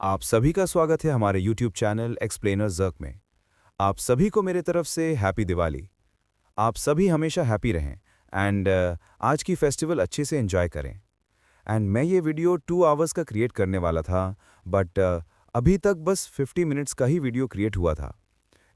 आप सभी का स्वागत है हमारे YouTube चैनल एक्सप्लेनर जर्क में। आप सभी को मेरे तरफ से हैप्पी दिवाली। आप सभी हमेशा हैप्पी रहें एंड आज की फेस्टिवल अच्छे से एंजॉय करें। एंड मैं ये वीडियो 2 आवर्स का क्रिएट करने वाला था, बट अभी तक बस 50 मिनट्स का ही वीडियो क्रिएट हुआ था,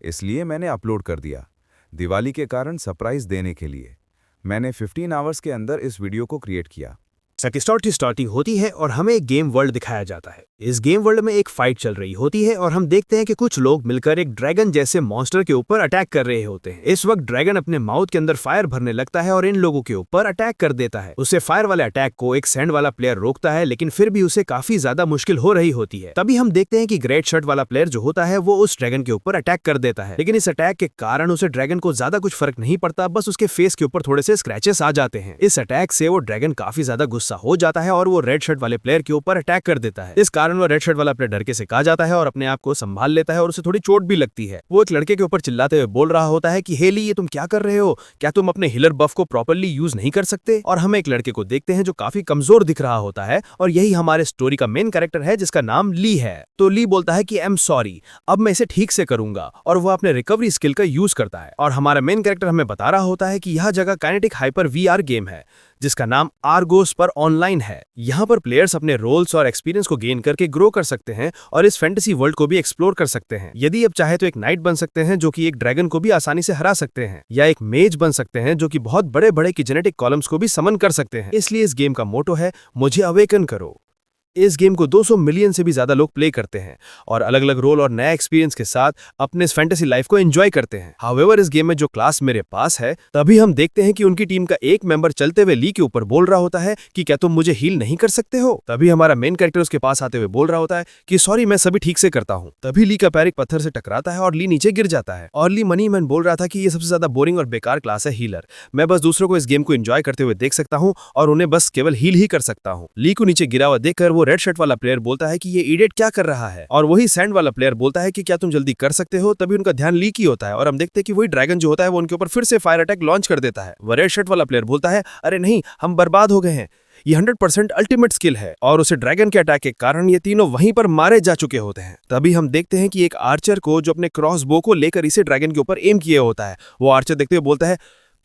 इसलिए मैंने अपलोड कर दिया। दिवाली के कारण सरप्राइज देने के लिए मैंने 15 आवर्स के अंदर इस वीडियो को क्रिएट किया। स्टार्टिंग होती है और हमें एक गेम वर्ल्ड दिखाया जाता है। इस गेम वर्ल्ड में एक फाइट चल रही होती है और हम देखते हैं कि कुछ लोग मिलकर एक ड्रैगन जैसे मॉन्स्टर के ऊपर अटैक कर रहे होते हैं। इस वक्त ड्रैगन अपने माउथ के अंदर फायर भरने लगता है और इन लोगों के ऊपर अटैक कर देता है। उसे फायर वाले अटैक को एक सैंड वाला प्लेयर रोकता है, लेकिन फिर भी उसे काफी ज्यादा मुश्किल हो रही होती है। तभी हम देखते हैं कि ग्रेट शर्ट वाला प्लेयर जो होता है वो उस ड्रैगन के ऊपर अटैक कर देता है, लेकिन इस अटैक के कारण उसे ड्रैगन को ज्यादा कुछ फर्क नहीं पड़ता, बस उसके फेस के ऊपर थोड़े से स्क्रैचेस आ जाते हैं। इस अटैक से वो ड्रैगन काफी ज्यादा गुस्सा हो जाता है और वो रेड शर्ट वाले प्लेयर के ऊपर अटैक कर देता है। इस कारण वो रेड शर्ट वाला प्लेयर डर के सिका जाता है और अपने आप को संभाल लेता है और उसे थोड़ी चोट भी लगती है। वो एक लड़के के ऊपर चिल्लाते हुए बोल रहा होता है कि हे ली, ये तुम क्या कर रहे हो? क्या तुम अपने हीलर बफ को प्रॉपर्ली यूज नहीं कर सकते? और हम एक लड़के को देखते हैं जो काफी कमजोर दिख रहा होता है और यही हमारे स्टोरी का मेन कैरेक्टर है जिसका नाम ली है। तो ली बोलता है कि आई एम सॉरी, अब मैं इसे ठीक से करूंगा, और वो अपने रिकवरी स्किल का यूज करता है। और हमारा मेन कैरेक्टर हमें बता रहा होता है कि यह जगह काइनेटिक हाइपर वीआर गेम है जिसका नाम आर्गोस पर ऑनलाइन है। यहाँ पर प्लेयर्स अपने रोल्स और एक्सपीरियंस को गेन करके ग्रो कर सकते हैं और इस फैंटेसी वर्ल्ड को भी एक्सप्लोर कर सकते हैं। यदि अब चाहे तो एक नाइट बन सकते हैं जो कि एक ड्रैगन को भी आसानी से हरा सकते हैं, या एक मेज बन सकते हैं जो कि बहुत बड़े बड़े की जेनेटिक कॉलम्स को भी समन कर सकते हैं। इसलिए इस गेम का मोटो है मुझे अवेकन करो। इस गेम को 200 मिलियन से भी ज्यादा लोग प्ले करते हैं और अलग अलग रोल और नया एक्सपीरियंस के साथ अपने इस फैंटेसी लाइफ को एंजॉय करते हैं। हाउएवर इस गेम में जो क्लास मेरे पास है, तभी हम देखते हैं कि उनकी टीम का एक मेंबर चलते हुए ली के ऊपर बोल रहा होता है कि क्या तुम मुझे हील नहीं कर सकते हो? तभी हमारा मेन कैरेक्टर उसके पास आते हुए बोल रहा होता है कि सॉरी, मैं सभी ठीक से करता हूँ। तभी ली का पैर एक पत्थर से टकराता है और ली नीचे गिर जाता है। और ली मनी मैन बोल रहा था कि ये सबसे ज्यादा बोरिंग और बेकार क्लास है हीलर, मैं बस दूसरों को इस गेम को एंजॉय करते हुए देख सकता हूँ और उन्हें बस केवल हील ही कर सकता हूँ। ली को नीचे गिरा हुआ देखकर वो रेड शर्ट वाला प्लेयर बोलता है कि ये इडियट क्या कर रहा है, और वही सैंड वाला प्लेयर बोलता है कि क्या तुम जल्दी कर सकते हो? तभी उनका ध्यान ली की होता है और हम देखते हैं कि वही ड्रैगन जो होता है वो उनके ऊपर फिर से फायर अटैक लॉन्च कर देता है। वो रेड शर्ट वाला प्लेयर बोलता है अरे नहीं, हम बर्बाद हो गए हैं, ये 100% अल्टीमेट स्किल है, और उसे ड्रैगन के अटैक के कारण ये तीनों वहीं पर मारे जा चुके होते हैं। तभी हम देखते हैं कि एक आर्चर को जो अपने क्रॉस बो को लेकर इसे ड्रैगन के ऊपर एम किए होता है, वो आर्चर देखते हुए बोलता है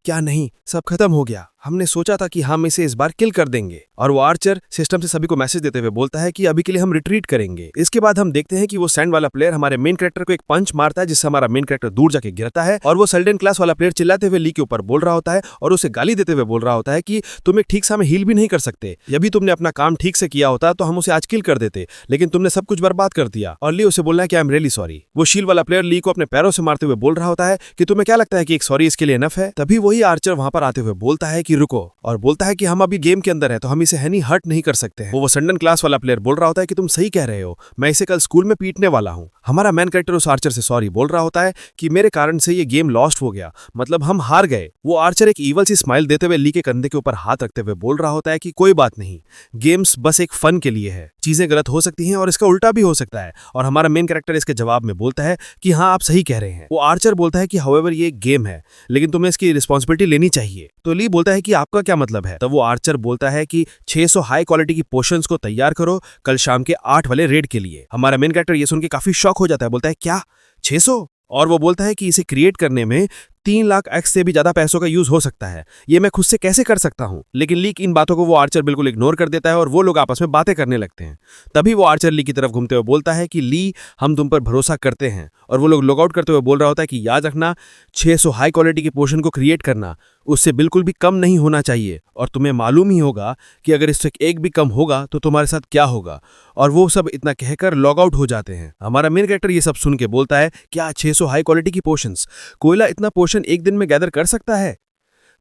क्या नहीं, सब खत्म हो गया, हमने सोचा था कि हम इसे इस बार किल कर देंगे। और वो आर्चर सिस्टम से सभी को मैसेज देते हुए बोलता है कि अभी के लिए हम रिट्रीट करेंगे। इसके बाद हम देखते हैं कि वो सैंड वाला प्लेयर हमारे मेन कैरेक्टर को एक पंच मारता है जिससे हमारा मेन कैरेक्टर दूर जाके गिरता है, और वो सल्डन क्लास वाला प्लेयर चिल्लाते हुए ली के ऊपर बोल रहा होता है और उसे गाली देते हुए बोल रहा होता है कि तुम एक ठीक से हमें हील भी नहीं कर सकते, यदि तुमने अपना काम ठीक से किया होता तो हम उसे आज किल कर देते, लेकिन तुमने सब कुछ बर्बाद कर दिया। और ली उसे बोलना है कि आई एम रियली सॉरी। वो शील वाला प्लेयर ली को अपने पैरों से मारते हुए बोल रहा होता है कि तुम्हें क्या लगता है कि एक सॉरी इसके लिए इनफ है? तभी वही आर्चर वहां पर आते हुए बोलता है कि रुको, और बोलता है कि हम अभी गेम के अंदर है तो हम इसे हनी हर्ट नहीं कर सकते हैं। वो सडन क्लास वाला प्लेयर बोल रहा होता है कि तुम सही कह रहे हो, मैं इसे कल स्कूल में पीटने वाला हूं। हमारा मैन कैरेक्टर उस आर्चर से सॉरी बोल रहा होता है कि मेरे कारण से ये गेम लॉस्ट हो गया, मतलब हम हार गए। वो आर्चर एक ईवल सी स्माइल देते हुए ली के कंधे के ऊपर हाथ रखते हुए बोल रहा होता है कि कोई बात नहीं, गेम्स बस एक फन के लिए है, चीजें गलत हो सकती हैं और इसका उल्टा भी हो सकता है। और हमारा मेन कैरेक्टर इसके जवाब में बोलता है कि हाँ, आप सही कह रहे हैं। वो आर्चर बोलता है कि हाउएवर ये एक गेम है, लेकिन तुम्हें इसकी रिस्पॉन्सिबिलिटी लेनी चाहिए। तो ली बोलता है कि आपका क्या मतलब है? तब वो आर्चर बोलता है कि 600 हाई क्वालिटी की पोशंस को तैयार करो कल शाम के 8 वाले रेड के लिए। हमारा मेन कैरेक्टर ये सुन के काफी शॉक हो जाता है, बोलता है क्या 600? और वो बोलता है कि इसे क्रिएट करने में 3 लाख एक्स से भी ज्यादा पैसों का यूज हो सकता है, ये मैं खुद से कैसे कर सकता हूं? लेकिन ली इन बातों को वो आर्चर बिल्कुल इग्नोर कर देता है और वो लोग आपस में बातें करने लगते हैं। तभी वो आर्चर ली की तरफ घूमते हुए बोलता है कि ली, हम तुम पर भरोसा करते हैं। और वो लोग लॉग आउट करते हुए बोल रहा होता है कि याद रखना, 600 हाई क्वालिटी की पोशन को क्रिएट करना उससे बिल्कुल भी कम नहीं होना चाहिए, और तुम्हें मालूम ही होगा कि अगर इससे एक भी कम होगा तो तुम्हारे साथ क्या होगा। और वो सब इतना कहकर लॉग आउट हो जाते हैं। हमारा मेन कैरेक्टर ये सब सुन के बोलता है क्या 600 हाई क्वालिटी की पोशंस? कोयला इतना पोशन एक दिन में गैदर कर सकता है?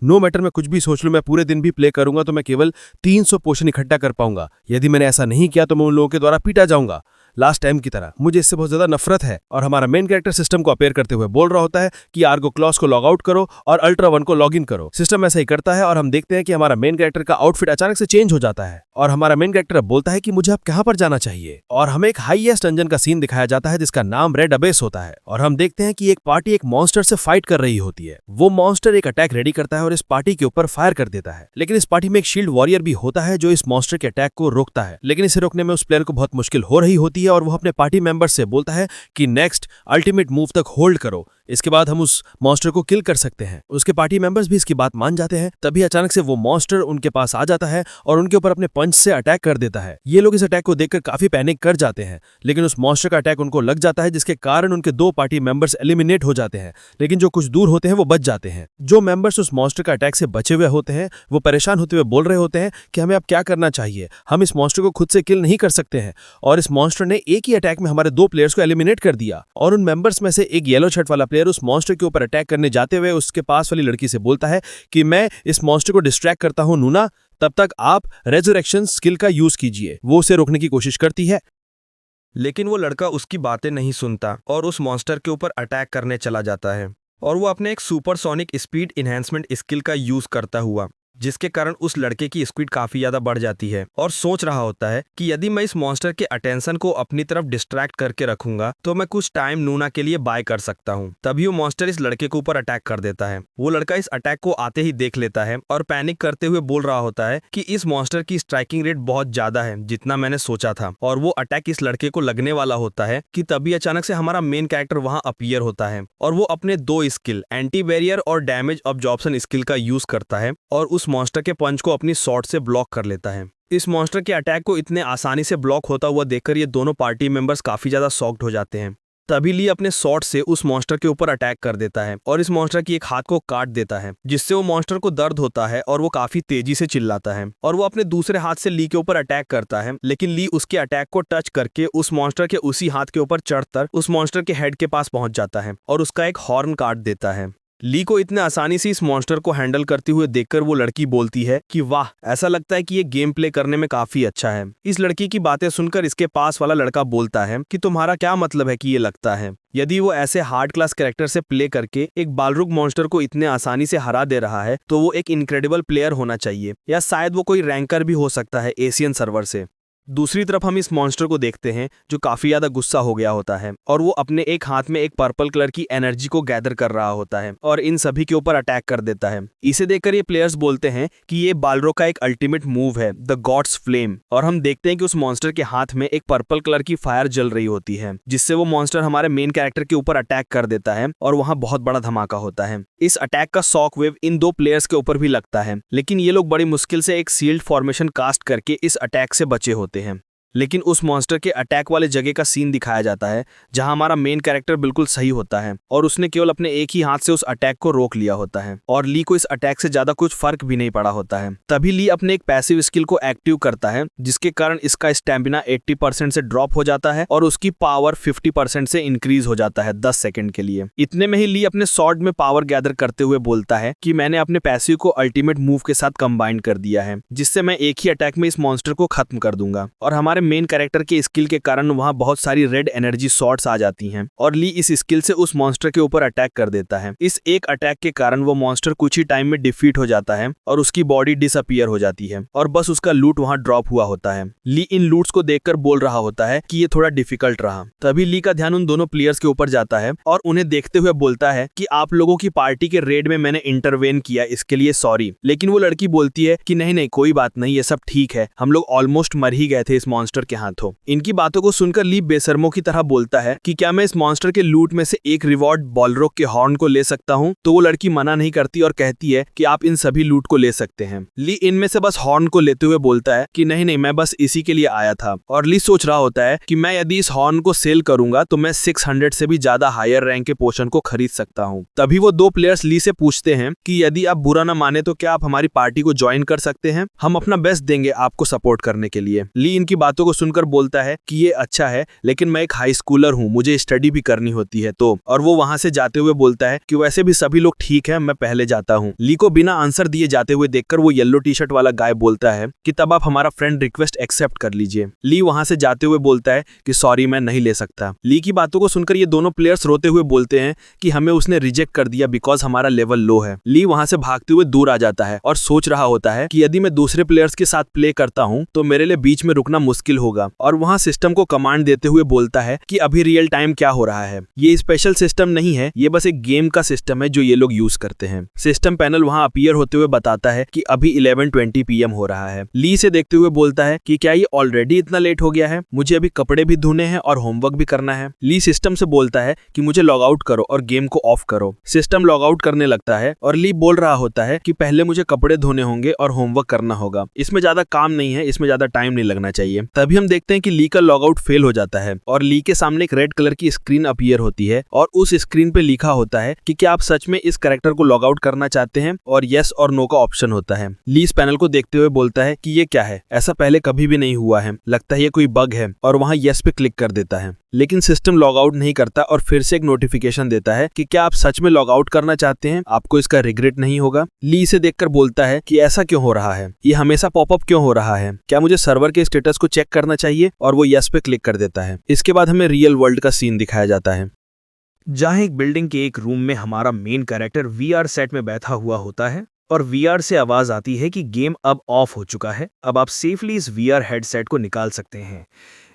नो मैटर मैं कुछ भी सोच लूं, मैं पूरे दिन भी प्ले करूंगा तो मैं केवल 300 पोशन इकट्ठा कर पाऊंगा। यदि मैंने ऐसा नहीं किया तो मैं उन लोगों के द्वारा पीटा जाऊंगा लास्ट टाइम की तरह। मुझे इससे बहुत ज्यादा नफरत है। और हमारा मेन कैरेक्टर सिस्टम को अपेयर करते हुए बोल रहा होता है कि आर्गो क्लॉस को लॉग आउट करो और अल्ट्रा वन को लॉग इन करो। सिस्टम ऐसा ही करता है और हम देखते हैं कि हमारा मेन कैरेक्टर का आउटफिट अचानक से चेंज हो जाता है और हमारा मेन कैरेक्टर बोलता है कि मुझे अब कहां पर जाना चाहिए। और हमें एक हाईएस्ट डंजन का सीन दिखाया जाता है जिसका नाम रेड अबेस होता है, और हम देखते हैं कि एक पार्टी एक मॉन्स्टर से फाइट कर रही होती है। वो मॉन्स्टर एक अटैक रेडी करता है और इस पार्टी के ऊपर फायर कर देता है, लेकिन इस पार्टी में एक शील्ड वॉरियर भी होता है जो इस मॉन्स्टर के अटैक को रोकता है। लेकिन इसे रोकने में उस प्लेयर को बहुत मुश्किल हो रही होती है है और वो अपने पार्टी मेंबर से बोलता है कि नेक्स्ट अल्टीमेट मूव तक होल्ड करो, इसके बाद हम उस मॉन्स्टर को किल कर सकते हैं। उसके पार्टी मेंबर्स भी इसकी बात मान जाते हैं। तभी अचानक से वो मॉन्स्टर उनके पास आ जाता है और उनके ऊपर अपने पंच से अटैक कर देता है। ये लोग इस अटैक को देखकर काफी पैनिक कर जाते हैं, लेकिन उस मॉन्स्टर का अटैक उनको लग जाता है, जिसके कारण उनके 2 पार्टी मेंबर्स एलिमिनेट हो जाते हैं, लेकिन जो कुछ दूर होते हैं वो बच जाते हैं। जो मेंबर्स उस मॉन्स्टर का अटैक से बचे हुए होते हैं वो परेशान होते हुए बोल रहे होते हैं कि हमें अब क्या करना चाहिए, हम इस मॉन्स्टर को खुद से किल नहीं कर सकते हैं। और इस मॉन्स्टर ने एक ही अटैक में हमारे 2 प्लेयर्स को एलिमिनेट कर दिया। और उन मेंबर्स में से एक येलो शर्ट वाला प्लेयर उस मॉन्स्टर के ऊपर अटैक करने जाते हुए उसके पास वाली लड़की से बोलता है कि मैं इस मॉन्स्टर को डिस्ट्रैक्ट करता हूं नूना, तब तक आप रेजरेक्शन स्किल का यूज कीजिए। वो उसे रोकने की कोशिश करती है, लेकिन वो लड़का उसकी बातें नहीं सुनता और उस मॉन्स्टर के ऊपर अटैक करने चला जाता है। और वो अपने एक सुपरसोनिक स्पीड इन्हेंसमेंट स्किल का यूज करता हुआ, जिसके कारण उस लड़के की स्पीड काफी ज्यादा बढ़ जाती है और सोच रहा होता है कि यदि मैं इस मॉन्स्टर के अटेंशन को अपनी तरफ डिस्ट्रैक्ट करके रखूंगा तो मैं कुछ टाइम नूना के लिए बाय कर सकता हूं। तभी वो मॉन्स्टर इस लड़के के ऊपर अटैक कर देता है। वो लड़का इस अटैक को आते ही देख लेता है और पैनिक करते हुए बोल रहा होता है कि इस मॉन्स्टर की स्ट्राइकिंग रेट बहुत ज्यादा है जितना मैंने सोचा था। और वो अटैक इस लड़के को लगने वाला होता है कि तभी अचानक से हमारा मेन कैरेक्टर वहां अपीयर होता है और वो अपने 2 स्किल एंटी बैरियर और डैमेज अब्जॉर्प्शन स्किल का यूज करता है और उस मॉन्स्टर के पंच को अपनी शॉट से ब्लॉक कर लेता है। इस मॉन्स्टर के अटैक को इतने आसानी से ब्लॉक होता हुआ देखकर ये दोनों पार्टी मेंबर्स काफी ज्यादा शॉक्ड हो जाते हैं। तभी ली अपने शॉट से उस मॉन्स्टर के ऊपर अटैक कर देता है और इस मॉन्स्टर की एक हाथ को काट देता है, जिससे वो मॉन्स्टर को दर्द होता है और वो काफी तेजी से चिल्लाता है। और वो अपने दूसरे हाथ से ली के ऊपर अटैक करता है, लेकिन ली उसके अटैक को टच करके उस मॉन्स्टर के उसी हाथ के ऊपर चढ़कर उस मॉन्स्टर के हेड के पास पहुंच जाता है और उसका एक हॉर्न काट देता है। ली को इतने आसानी से इस मॉन्स्टर को हैंडल करते हुए देखकर वो लड़की बोलती है कि वाह, ऐसा लगता है कि ये गेम प्ले करने में काफी अच्छा है। इस लड़की की बातें सुनकर इसके पास वाला लड़का बोलता है कि तुम्हारा क्या मतलब है कि ये लगता है? यदि वो ऐसे हार्ड क्लास कैरेक्टर से प्ले करके एक बालरुग मॉन्स्टर को इतने आसानी से हरा दे रहा है तो वो एक इनक्रेडिबल प्लेयर होना चाहिए, या शायद वो कोई रैंकर भी हो सकता है एशियन सर्वर से। दूसरी तरफ हम इस मॉन्स्टर को देखते हैं जो काफी ज्यादा गुस्सा हो गया होता है और वो अपने एक हाथ में एक पर्पल कलर की एनर्जी को गैदर कर रहा होता है और इन सभी के ऊपर अटैक कर देता है। इसे देखकर ये प्लेयर्स बोलते हैं कि ये बालरो का एक अल्टीमेट मूव है, द गॉड्स फ्लेम। और हम देखते हैं कि उस मॉन्स्टर के हाथ में एक पर्पल कलर की फायर जल रही होती है, जिससे वो मॉन्स्टर हमारे मेन कैरेक्टर के ऊपर अटैक कर देता है और वहां बहुत बड़ा धमाका होता है। इस अटैक का शॉक वेव इन 2 प्लेयर्स के ऊपर भी लगता है, लेकिन ये लोग बड़ी मुश्किल से एक सील्ड फॉर्मेशन कास्ट करके इस अटैक से बचे होते हैं। लेकिन उस मॉन्स्टर के अटैक वाले जगह का सीन दिखाया जाता है जहां हमारा मेन कैरेक्टर बिल्कुल सही होता है और उसने केवल अपने एक ही हाथ से उस अटैक को रोक लिया होता है और ली को इस अटैक से ज्यादा कुछ फर्क भी नहीं पड़ा होता है। तभी ली अपने एक पैसिव स्किल को एक्टिव करता है, जिसके कारण इसका स्टैमिना 80% से ड्रॉप हो जाता है और उसकी पावर 50% से इंक्रीज हो जाता है 10 सेकंड के लिए। इतने में ही ली अपने स्वॉर्ड में पावर गैदर करते हुए बोलता है कि मैंने अपने पैसिव को अल्टीमेट मूव के साथ कंबाइन कर दिया है, जिससे मैं एक ही अटैक में इस मॉन्स्टर को खत्म कर दूंगा। और हमारे मेन कैरेक्टर के स्किल के कारण वहां बहुत सारी रेड एनर्जी शॉट्स आ जाती हैं और ली इस स्किल से उस मॉन्स्टर के ऊपर अटैक कर देता है। इस एक अटैक के कारण वो मॉन्स्टर कुछ ही टाइम में डिफीट हो जाता है और उसकी बॉडी डिसअपीयर हो जाती है और बस उसका लूट वहां ड्रॉप हुआ होता है। ली इन लूट्स को देखकर बोल रहा होता है कि ये थोड़ा डिफिकल्ट रहा। तभी ली का ध्यान उन दोनों प्लेयर्स के ऊपर जाता है और उन्हें देखते हुए बोलता है कि आप लोगों की पार्टी के रेड में मैंने इंटरवेन किया, इसके लिए सॉरी। लेकिन वो लड़की बोलती है कि नहीं नहीं, कोई बात नहीं, ये सब ठीक है, हम लोग ऑलमोस्ट मर ही गए थे इस मॉन्स्टर के हाथों। इनकी बातों को सुनकर ली बेशर्मों की तरह बोलता है कि क्या मैं इस मॉन्स्टर के लूट में से एक रिवॉर्ड बॉलरोग के हॉर्न को ले सकता हूं? तो वो लड़की मना नहीं करती और कहती है कि आप इन सभी लूट को ले सकते हैं। ली इनमें से बस हॉर्न को लेते हुए बोलता है कि नहीं नहीं, मैं बस इसी के लिए आया था। और ली सोच रहा होता है कि मैं यदि इस हॉर्न को सेल करूंगा तो मैं 600 से भी ज्यादा हायर रैंक के पोशन को खरीद सकता हूं। तभी वो 2 प्लेयर्स ली से पूछते हैं कि यदि आप बुरा ना माने तो क्या आप हमारी पार्टी को ज्वाइन कर सकते हैं, हम अपना बेस्ट देंगे आपको सपोर्ट करने के लिए। ली इनकी बातों को सुनकर बोलता है कि ये अच्छा है, लेकिन मैं एक हाई स्कूलर हूँ, मुझे स्टडी भी करनी होती है तो। और वो वहां से जाते हुए बोलता है कि वैसे भी सभी लोग ठीक है, मैं पहले जाता हूँ। ली को बिना आंसर दिए जाते हुए देखकर वो येलो टी शर्ट वाला गाय बोलता है कि तब आप हमारा फ्रेंड रिक्वेस्ट एक्सेप्ट कर लीजिए। ली वहां से जाते हुए बोलता है कि सॉरी, मैं नहीं ले सकता। ली की बातों को सुनकर ये दोनों प्लेयर्स रोते हुए बोलते हैं कि हमें उसने रिजेक्ट कर दिया बिकॉज हमारा लेवल लो है। ली वहां से भागते हुए दूर आ जाता है और सोच रहा होता है कि यदि मैं दूसरे प्लेयर्स के साथ प्ले करता हूँ तो मेरे लिए बीच में रुकना मुश्किल मुश्किल होगा और वहाँ सिस्टम को कमांड देते हुए बोलता है कि अभी रियल टाइम क्या हो रहा है। ये स्पेशल सिस्टम नहीं है, ये बस एक गेम का सिस्टम है जो ये लोग यूज करते हैं। सिस्टम पैनल वहाँ अपीयर होते हुए बताता है कि अभी 11:20 PM हो रहा है। ली से देखते हुए बोलता है कि क्या ये ऑलरेडी इतना लेट हो गया है, मुझे अभी कपड़े भी धोने हैं और होमवर्क भी करना है। ली सिस्टम से बोलता है कि मुझे लॉग आउट करो और गेम को ऑफ करो। सिस्टम लॉग आउट करने लगता है और ली बोल रहा होता है कि पहले मुझे कपड़े धोने होंगे और होमवर्क करना होगा, इसमें ज्यादा काम नहीं है, इसमें ज्यादा टाइम नहीं लगना चाहिए। तभी हम देखते हैं कि ली का लॉग आउट फेल हो जाता है और ली के सामने एक रेड कलर की स्क्रीन अपीयर होती है और उस स्क्रीन पे लिखा होता है कि क्या आप सच में इस कैरेक्टर को लॉग आउट करना चाहते हैं, और यस और नो का ऑप्शन होता है। ली इस पैनल को देखते हुए बोलता है कि ये क्या है, ऐसा पहले कभी भी नहीं हुआ है, लगता है ये कोई बग है, और वहाँ यस पे क्लिक कर देता है। लेकिन सिस्टम लॉग आउट नहीं करता और फिर से एक नोटिफिकेशन देता है कि क्या आप सच में लॉग आउट करना चाहते हैं, आपको इसका रिग्रेट नहीं होगा। ली इसे देखकर बोलता है कि ऐसा क्यों हो रहा है, ये हमेशा पॉपअप क्यों हो रहा है, क्या मुझे सर्वर के स्टेटस को चेक करना चाहिए, और वो यस पे क्लिक कर देता है। इसके बाद हमें रियल वर्ल्ड का सीन दिखाया जाता है, जहां एक बिल्डिंग के एक रूम में हमारा मेन कैरेक्टर VR सेट में बैठा हुआ होता है और VR से आवाज आती है कि गेम अब ऑफ हो चुका है, अब आप सेफली इस VR हेडसेट को निकाल सकते हैं।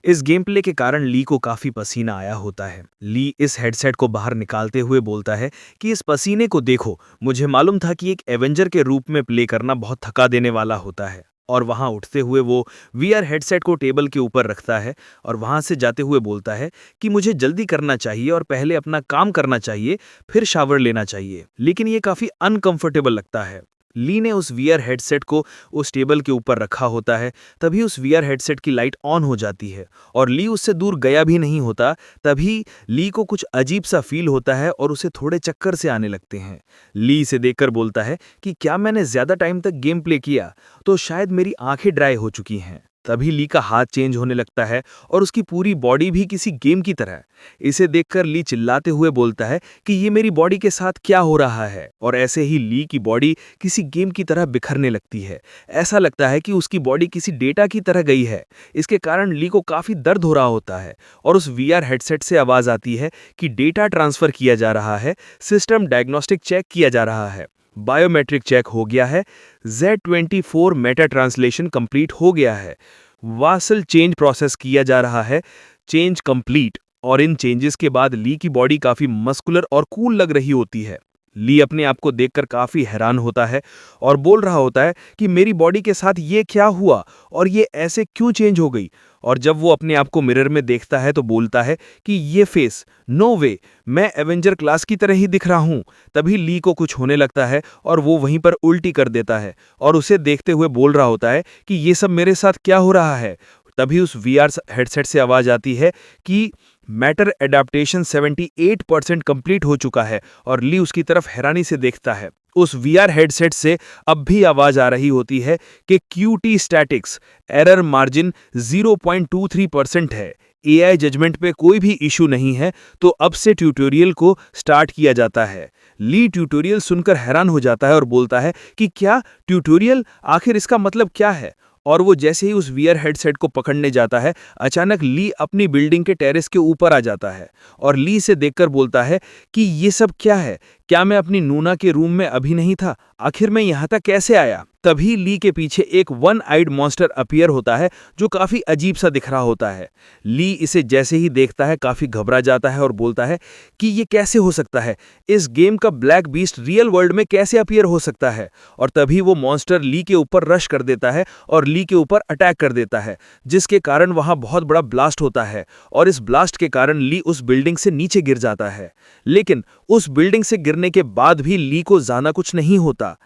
इस गेम प्ले के कारण ली को काफी पसीना आया होता है। ली इस हेडसेट को बाहर निकालते हुए बोलता है कि इस पसीने को देखो, मुझे मालूम था कि एक एवेंजर के रूप में प्ले करना बहुत थका देने वाला होता है। और वहां उठते हुए वो VR हेडसेट को टेबल के ऊपर रखता है और वहां से जाते हुए बोलता है कि मुझे जल्दी करना चाहिए और पहले अपना काम करना चाहिए, फिर शावर लेना चाहिए। लेकिन ये काफी अनकंफर्टेबल लगता है। ली ने उस VR हेडसेट को उस टेबल के ऊपर रखा होता है, तभी उस VR हेडसेट की लाइट ऑन हो जाती है और ली उससे दूर गया भी नहीं होता। तभी ली को कुछ अजीब सा फील होता है और उसे थोड़े चक्कर से आने लगते हैं। ली इसे देखकर बोलता है कि क्या मैंने ज्यादा टाइम तक गेम प्ले किया, तो शायद मेरी आंखें ड्राई हो चुकी हैं। तभी ली का हाथ चेंज होने लगता है और उसकी पूरी बॉडी भी किसी गेम की तरह। इसे देखकर ली चिल्लाते हुए बोलता है कि ये मेरी बॉडी के साथ क्या हो रहा है, और ऐसे ही ली की बॉडी किसी गेम की तरह बिखरने लगती है। ऐसा लगता है कि उसकी बॉडी किसी डेटा की तरह गई है। इसके कारण ली को काफी दर्द हो रहा होता है और उस VR हेडसेट से आवाज आती है कि डेटा ट्रांसफर किया जा रहा है, सिस्टम डायग्नोस्टिक चेक किया जा रहा है, बायोमेट्रिक चेक हो गया है, Z24 मेटा ट्रांसलेशन कंप्लीट हो गया है, वासल चेंज प्रोसेस किया जा रहा है, चेंज कंप्लीट। और इन चेंजेस के बाद ली की बॉडी काफी मस्कुलर और कूल लग रही होती है। ली अपने आप को देखकर काफी हैरान होता है और बोल रहा होता है कि मेरी बॉडी के साथ ये क्या हुआ और ये ऐसे क्यों चेंज हो गई। और जब वो अपने आप को मिरर में देखता है तो बोलता है कि ये फेस, नो वे, मैं एवेंजर क्लास की तरह ही दिख रहा हूं। तभी ली को कुछ होने लगता है और वो वहीं पर उल्टी कर देता है और उसे देखते हुए बोल रहा होता है कि ये सब मेरे साथ क्या हो रहा है। तभी उस VR हेडसेट से आवाज आती है कि मैटर एडाप्टेशन 78% कंप्लीट हो चुका है और ली उसकी तरफ हैरानी से देखता है। उस VR हेडसेट से अब भी आवाज आ रही होती है कि QT स्टैटिक्स एरर मार्जिन 0.23% है, AI जजमेंट पे कोई भी इशू नहीं है, तो अब से ट्यूटोरियल को स्टार्ट किया जाता है। ली ट्यूटोरियल सुनकर हैरान हो जाता है और बोलता है कि क्या ट्यूटोरियल, आखिर इसका मतलब क्या है। और वो जैसे ही उस VR हेडसेट को पकड़ने जाता है, अचानक ली अपनी बिल्डिंग के टेरेस के ऊपर आ जाता है और ली से देखकर बोलता है कि ये सब क्या है, क्या मैं अपनी नूना के रूम में अभी नहीं था, आखिर मैं यहाँ तक कैसे आया। तभी ली के पीछे एक वन आइड मॉन्स्टर अपीयर होता है जो काफी अजीब सा दिख रहा होता है। ली इसे जैसे ही देखता है काफी घबरा जाता है और बोलता है कि ये कैसे हो सकता है, इस गेम का ब्लैक बीस्ट रियल वर्ल्ड में कैसे अपीयर हो सकता है। और तभी वो मॉन्स्टर ली के ऊपर रश कर देता है और ली के ऊपर अटैक कर देता है, जिसके कारण वहां बहुत बड़ा ब्लास्ट होता है और इस ब्लास्ट के कारण ली उस बिल्डिंग से नीचे गिर जाता है। लेकिन उस बिल्डिंग से गिरने के बाद भी ली को ज्यादा कुछ नहीं होता,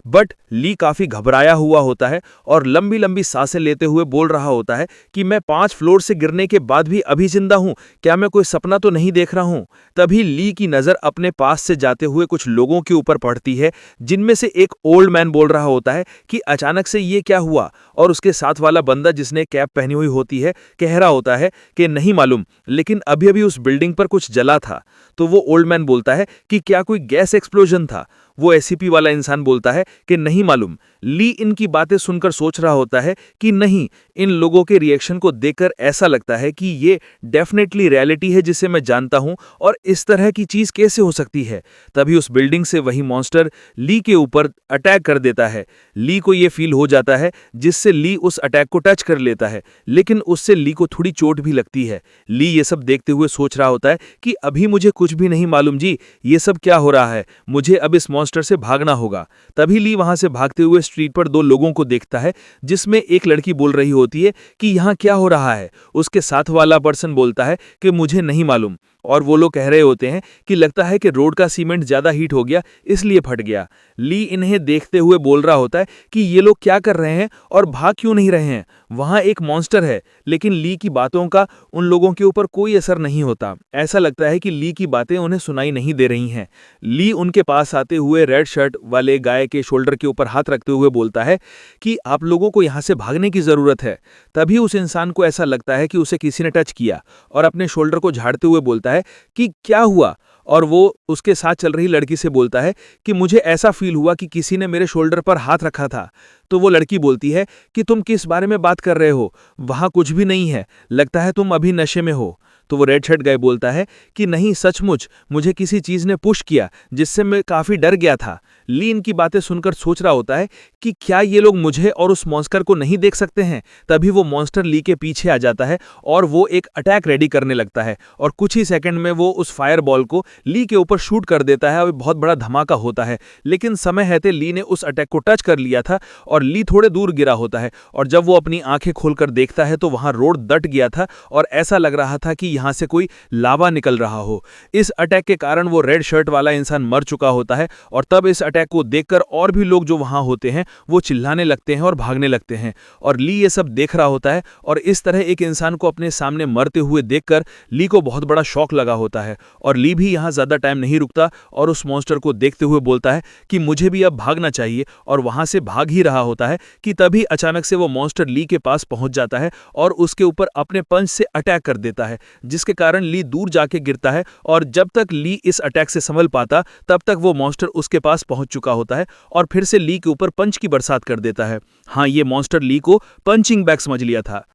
बट ली काफी घबराया हुआ होता है और लंबी लंबी सांसें लेते हुए बोल रहा होता है कि मैं 5 फ्लोर से गिरने के बाद भी अभी जिंदा हूं, क्या मैं कोई सपना तो नहीं देख रहा हूं। तभी ली की नजर अपने पास से जाते हुए कुछ लोगों के ऊपर पड़ती है, जिनमें से एक ओल्ड मैन बोल रहा होता है कि अचानक से ये क्या हुआ, और उसके साथ वाला बंदा जिसने कैप पहनी हुई होती है कह रहा होता है कि नहीं मालूम, लेकिन अभी अभी उस बिल्डिंग पर कुछ जला था। तो वो ओल्ड मैन बोलता है कि क्या कोई गैस एक्सप्लोजन था। वो एससीपी वाला इंसान बोलता है कि नहीं मालूम। ली इनकी बातें सुनकर सोच रहा होता है कि नहीं, इन लोगों के रिएक्शन को देखकर ऐसा लगता है कि ये डेफिनेटली रियलिटी है जिसे मैं जानता हूं, और इस तरह की चीज कैसे हो सकती है। तभी उस बिल्डिंग से वही मॉन्स्टर ली के ऊपर अटैक कर देता है। ली को ये फील हो जाता है, जिससे ली उस अटैक को टच कर लेता है, लेकिन उससे ली को थोड़ी चोट भी लगती है। ली ये सब देखते हुए सोच रहा होता है कि अभी मुझे कुछ भी नहीं मालूम जी, ये सब क्या हो रहा है, मुझे अब इस मॉन्स्टर से भागना होगा। तभी ली वहां से भागते हुए स्ट्रीट पर दो लोगों को देखता है, जिसमें एक लड़की बोल रही होती है कि यहाँ क्या हो रहा है। उसके साथ वाला पर्सन बोलता है कि मुझे नहीं मालूम, और वो लोग कह रहे होते हैं कि लगता है कि रोड का सीमेंट ज्यादा हीट हो गया इसलिए फट गया। ली इन्हें देखते हुए बोल रहा होता है कि ये लोग क्या कर रहे हैं और भाग क्यों नहीं रहे हैं, वहां एक मॉन्स्टर है। लेकिन ली की बातों का उन लोगों के ऊपर कोई असर नहीं होता। ऐसा लगता है कि ली की बातें उन्हें सुनाई नहीं दे रही हैं। ली उनके पास आते हुए रेड शर्ट वाले गाय के शोल्डर के ऊपर हाथ रखते हुए बोलता है कि आप लोगों को यहाँ से भागने की जरूरत है। तभी उस इंसान को ऐसा लगता है कि उसे किसी ने टच किया, और अपने शोल्डर को झाड़ते हुए बोलता है कि क्या हुआ, और वो उसके साथ चल रही लड़की से बोलता है कि मुझे ऐसा फील हुआ कि किसी ने मेरे शोल्डर पर हाथ रखा था। तो वो लड़की बोलती है कि तुम किस बारे में बात कर रहे हो, वहां कुछ भी नहीं है, लगता है तुम अभी नशे में हो। तो वो रेड शर्ट गाय बोलता है कि नहीं, सचमुच मुझे किसी चीज ने पुश किया जिससे मैं काफी डर गया था। ली इनकी बातें सुनकर सोच रहा होता है कि क्या ये लोग मुझे और उस मॉन्स्टर को नहीं देख सकते हैं। तभी वो मॉन्स्टर ली के पीछे आ जाता है और वो एक अटैक रेडी करने लगता है, और कुछ ही सेकंड में वो उस फायर बॉल को ली के ऊपर शूट कर देता है और बहुत बड़ा धमाका होता है। लेकिन समय रहते ली ने उस अटैक को टच कर लिया था और ली थोड़े दूर गिरा होता है, और जब वो अपनी आंखें खोलकर देखता है तो वहां रोड दट गया था और ऐसा लग रहा था कि यहां से कोई लावा निकल रहा हो। इस अटैक के कारण वो रेड शर्ट वाला इंसान मर चुका होता है, और तब इस अटैक को देखकर और भी लोग जो वहां होते हैं वो चिल्लाने लगते हैं और भागने लगते हैं, और ली ये सब देख रहा होता है। और इस तरह एक इंसान को अपने सामने मरते हुए देखकर ली को बहुत बड़ा शौक लगा होता है, और ली भी यहां ज्यादा टाइम नहीं रुकता और उस मॉन्स्टर को देखते हुए बोलता है कि मुझे भी अब भागना चाहिए, और वहां से भाग ही रहा होता है कि तभी अचानक से वो मॉन्स्टर ली के पास पहुंच जाता है और उसके ऊपर अपने पंच से अटैक कर देता है, जिसके कारण ली दूर जाके गिरता है। और जब तक ली इस अटैक से संभल पाता तब तक वो मॉन्स्टर उसके पास पहुंच चुका होता है और फिर से ली के ऊपर पंच की बरसात कर देता है। हाँ, ये मॉन्स्टर ली को पंचिंग बैग समझ लिया था।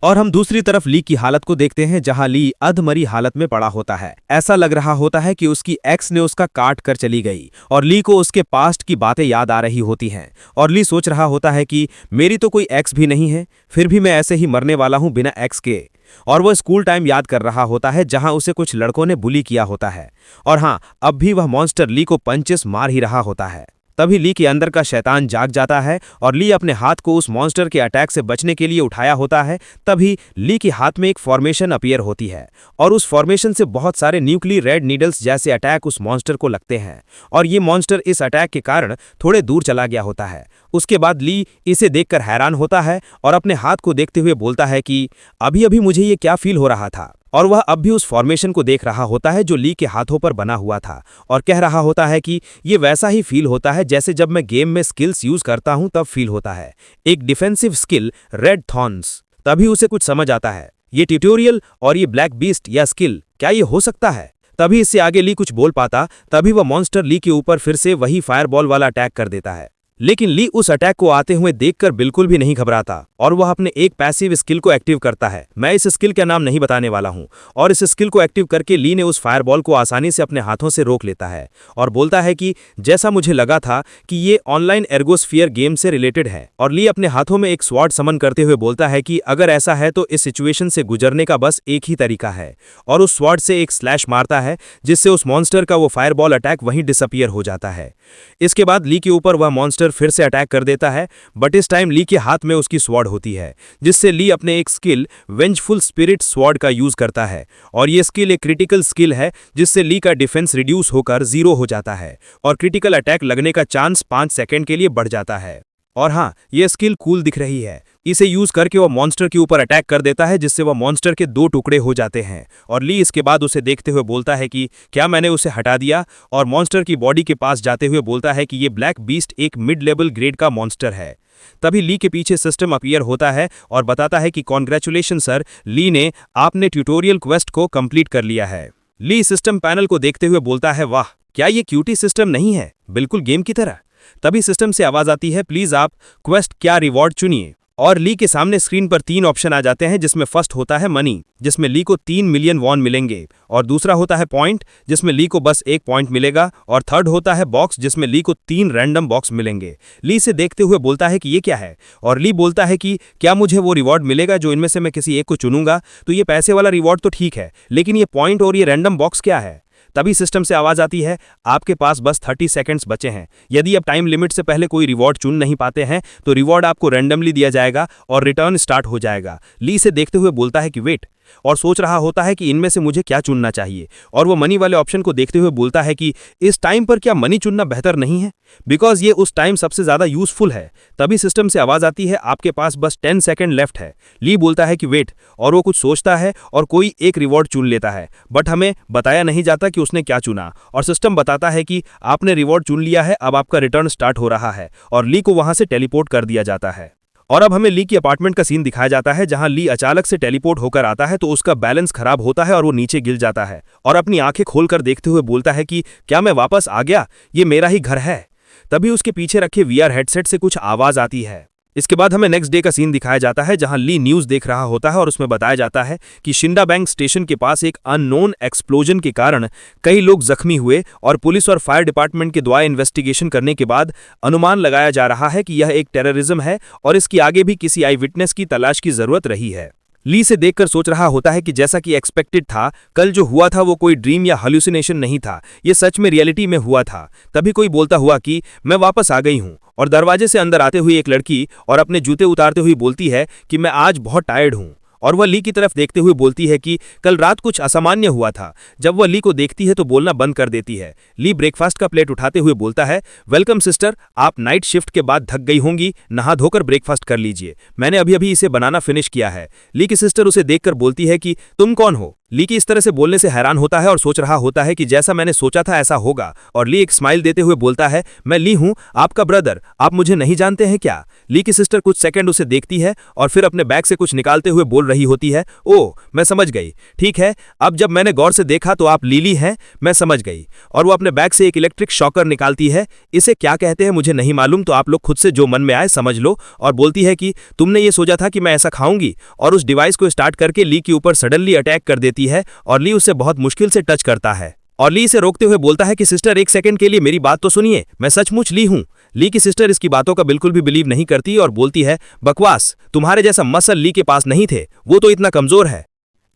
और हम दूसरी तरफ ली की हालत को देखते हैं, जहां ली अधमरी हालत में पड़ा होता है। ऐसा लग रहा होता है कि उसकी एक्स ने उसका काट कर चली गई, और ली को उसके पास्ट की बातें याद आ रही होती हैं। और ली सोच रहा होता है कि मेरी तो कोई एक्स भी नहीं है, फिर भी मैं ऐसे ही मरने वाला हूं बिना एक्स के। और वह स्कूल टाइम याद कर रहा होता है, जहां उसे कुछ लड़कों ने बुली किया होता है, और हाँ, अब भी वह मॉन्स्टर ली को पंचेस मार ही रहा होता है। तभी ली के अंदर का शैतान जाग जाता है, और ली अपने हाथ को उस मॉन्स्टर के अटैक से बचने के लिए उठाया होता है। तभी ली के हाथ में एक फॉर्मेशन अपीयर होती है, और उस फॉर्मेशन से बहुत सारे न्यूक्ली रेड नीडल्स जैसे अटैक उस मॉन्स्टर को लगते हैं, और ये मॉन्स्टर इस अटैक के कारण थोड़े दूर चला गया होता है। उसके बाद ली इसे देखकर हैरान होता है और अपने हाथ को देखते हुए बोलता है कि अभी अभी मुझे ये क्या फील हो रहा था। और वह अब भी उस फॉर्मेशन को देख रहा होता है जो ली के हाथों पर बना हुआ था, और कह रहा होता है कि ये वैसा ही फील होता है जैसे जब मैं गेम में स्किल्स यूज करता हूं तब फील होता है, एक डिफेंसिव स्किल रेड थॉर्न्स। तभी उसे कुछ समझ आता है, ये ट्यूटोरियल और ये ब्लैक बीस्ट या स्किल, क्या ये हो सकता है। तभी इससे आगे ली कुछ बोल पाता, तभी वह मॉन्स्टर ली के ऊपर फिर से वही फायरबॉल वाला अटैक कर देता है। लेकिन ली उस अटैक को आते हुए देखकर बिल्कुल भी नहीं घबराता, और वह अपने एक पैसिव स्किल को एक्टिव करता है। मैं इस स्किल का नाम नहीं बताने वाला हूं, और इस स्किल को एक्टिव करके ली ने उस फायरबॉल को आसानी से अपने हाथों से रोक लेता है, और बोलता है कि जैसा मुझे लगा था कि ये ऑनलाइन एर्गोस्फीयर गेम से रिलेटेड है। और ली अपने हाथों में एक स्वॉर्ड समन करते हुए बोलता है कि अगर ऐसा है तो इस सिचुएशन से गुजरने का बस एक ही तरीका है, और उस स्वॉर्ड से एक स्लैश मारता है, जिससे उस मॉन्स्टर का वो फायरबॉल अटैक वहीं डिसअपीयर हो जाता है। इसके बाद ली के ऊपर वह मॉन्स्टर फिर से अटैक कर देता है, बट इस टाइम ली के हाथ में उसकी स्वॉर्ड होती है, जिससे ली अपने एक स्किल वेंजफुल स्पिरिट स्वॉर्ड का यूज करता है। और ये स्किल एक क्रिटिकल स्किल है, जिससे ली का डिफेंस रिड्यूस होकर 0 हो जाता है, और क्रिटिकल अटैक लगने का चांस 5 सेकंड के लिए बढ़ जाता है। और हाँ, ये स्किल कूल दिख रही है। इसे यूज करके वह मॉन्स्टर के ऊपर अटैक कर देता है, जिससे वह मॉन्स्टर के 2 टुकड़े हो जाते हैं। और ली इसके बाद उसे देखते हुए बोलता है कि क्या मैंने उसे हटा दिया, और मॉन्स्टर की बॉडी के पास जाते हुए बोलता है कि ये ब्लैक बीस्ट एक मिड लेवल ग्रेड का मॉन्स्टर है। तभी ली के पीछे सिस्टम अपीयर होता है और बताता है कि कॉन्ग्रेचुलेशन सर, ली ने आपने ट्यूटोरियल क्वेस्ट को कंप्लीट कर लिया है। ली सिस्टम पैनल को देखते हुए बोलता है वाह, क्या ये क्यूटी सिस्टम नहीं है, बिल्कुल गेम की तरह? तभी सिस्टम से आवाज आती है, प्लीज आप क्वेस्ट क्या रिवॉर्ड चुनिए। और ली के सामने स्क्रीन पर 3 ऑप्शन आ जाते हैं, जिसमें फर्स्ट होता है मनी, जिसमें ली को 3 मिलियन वॉन मिलेंगे, और दूसरा होता है पॉइंट, जिसमें ली को बस 1 पॉइंट मिलेगा, और थर्ड होता है बॉक्स, जिसमें ली को 3 रैंडम बॉक्स मिलेंगे। ली से देखते हुए बोलता है कि ये क्या है, और ली बोलता है कि क्या मुझे वो रिवॉर्ड मिलेगा जो इनमें से मैं किसी एक को चुनूंगा? तो ये पैसे वाला रिवॉर्ड तो ठीक है, लेकिन ये पॉइंट और ये रैंडम बॉक्स क्या है? तभी सिस्टम से आवाज आती है, आपके पास बस 30 सेकंड्स बचे हैं। यदि आप टाइम लिमिट से पहले कोई रिवॉर्ड चुन नहीं पाते हैं तो रिवॉर्ड आपको रैंडमली दिया जाएगा और रिटर्न स्टार्ट हो जाएगा। ली से देखते हुए बोलता है कि वेट, और सोच रहा होता है कि इनमें से मुझे क्या चुनना चाहिए, और वो मनी वाले ऑप्शन को देखते हुए बोलता है कि इस टाइम पर क्या मनी चुनना बेहतर नहीं है, बिकॉज ये उस टाइम सबसे ज्यादा यूजफुल है। तभी सिस्टम से आवाज आती है, आपके पास बस 10 सेकंड लेफ्ट है। ली बोलता है कि वेट, और वो कुछ सोचता है और कोई एक रिवॉर्ड चुन लेता है, बट हमें बताया नहीं जाता कि उसने क्या चुना, और सिस्टम बताता है कि आपने रिवॉर्ड चुन लिया है, अब आपका रिटर्न स्टार्ट हो रहा है, और ली को वहां से टेलीपोर्ट कर दिया जाता है। और अब हमें ली की अपार्टमेंट का सीन दिखाया जाता है, जहां ली अचानक से टेलीपोर्ट होकर आता है तो उसका बैलेंस खराब होता है और वो नीचे गिर जाता है, और अपनी आंखें खोलकर देखते हुए बोलता है कि क्या मैं वापस आ गया, ये मेरा ही घर है। तभी उसके पीछे रखे वीआर हेडसेट से कुछ आवाज आती है। इसके बाद हमें नेक्स्ट डे का सीन दिखाया जाता है, जहां ली न्यूज देख रहा होता है, और उसमें बताया जाता है कि शिंडा बैंक स्टेशन के पास एक अननोन एक्सप्लोजन के कारण कई लोग जख्मी हुए, और पुलिस और फायर डिपार्टमेंट के द्वारा इन्वेस्टिगेशन करने के बाद अनुमान लगाया जा रहा है कि यह एक टेररिज्म है और इसकी आगे भी किसी आई विटनेस की तलाश की जरूरत रही है। ली से देखकर सोच रहा होता है कि जैसा कि एक्सपेक्टेड था, कल जो हुआ था वो कोई ड्रीम या हेलुसिनेशन नहीं था, ये सच में रियलिटी में हुआ था। तभी कोई बोलता हुआ कि मैं वापस आ गई हूं, और दरवाजे से अंदर आते हुए एक लड़की और अपने जूते उतारते हुए बोलती है कि मैं आज बहुत टायर्ड हूं, और वह ली की तरफ देखते हुए बोलती है कि कल रात कुछ असामान्य हुआ था। जब वह ली को देखती है तो बोलना बंद कर देती है। ली ब्रेकफास्ट का प्लेट उठाते हुए बोलता है, वेलकम सिस्टर, आप नाइट शिफ्ट के बाद थक गई होंगी, नहा धोकर ब्रेकफास्ट कर लीजिए, मैंने अभी अभी इसे बनाना फिनिश किया है। ली की सिस्टर उसे देखकर बोलती है कि तुम कौन हो? ली की इस तरह से बोलने से हैरान होता है और सोच रहा होता है कि जैसा मैंने सोचा था ऐसा होगा, और ली एक स्माइल देते हुए बोलता है, मैं ली हूं, आपका ब्रदर, आप मुझे नहीं जानते हैं क्या? ली की सिस्टर कुछ सेकंड उसे देखती है और फिर अपने बैग से कुछ निकालते हुए बोल रही होती है, ओह मैं समझ गई, ठीक है, अब जब मैंने गौर से देखा तो आप लीली हैं, मैं समझ गई। और वो अपने बैग से एक इलेक्ट्रिक शॉकर निकालती है, इसे क्या कहते हैं मुझे नहीं मालूम, तो आप लोग खुद से जो मन में आए समझ लो, और बोलती है कि तुमने ये सोचा था कि मैं ऐसा खाऊंगी, और उस डिवाइस को स्टार्ट करके ली के ऊपर सडनली अटैक कर देती है, और ली उसे बहुत मुश्किल से टच करता है। और ली इसे रोकते हुए बोलता है कि सिस्टर एक सेकंड के लिए मेरी बात तो सुनिए, मैं सचमुच ली हूं। ली की सिस्टर इसकी बातों का बिल्कुल भी बिलीव नहीं करती और बोलती है, बकवास, तुम्हारे जैसा मसल ली के पास नहीं थे, वो तो इतना कमजोर है।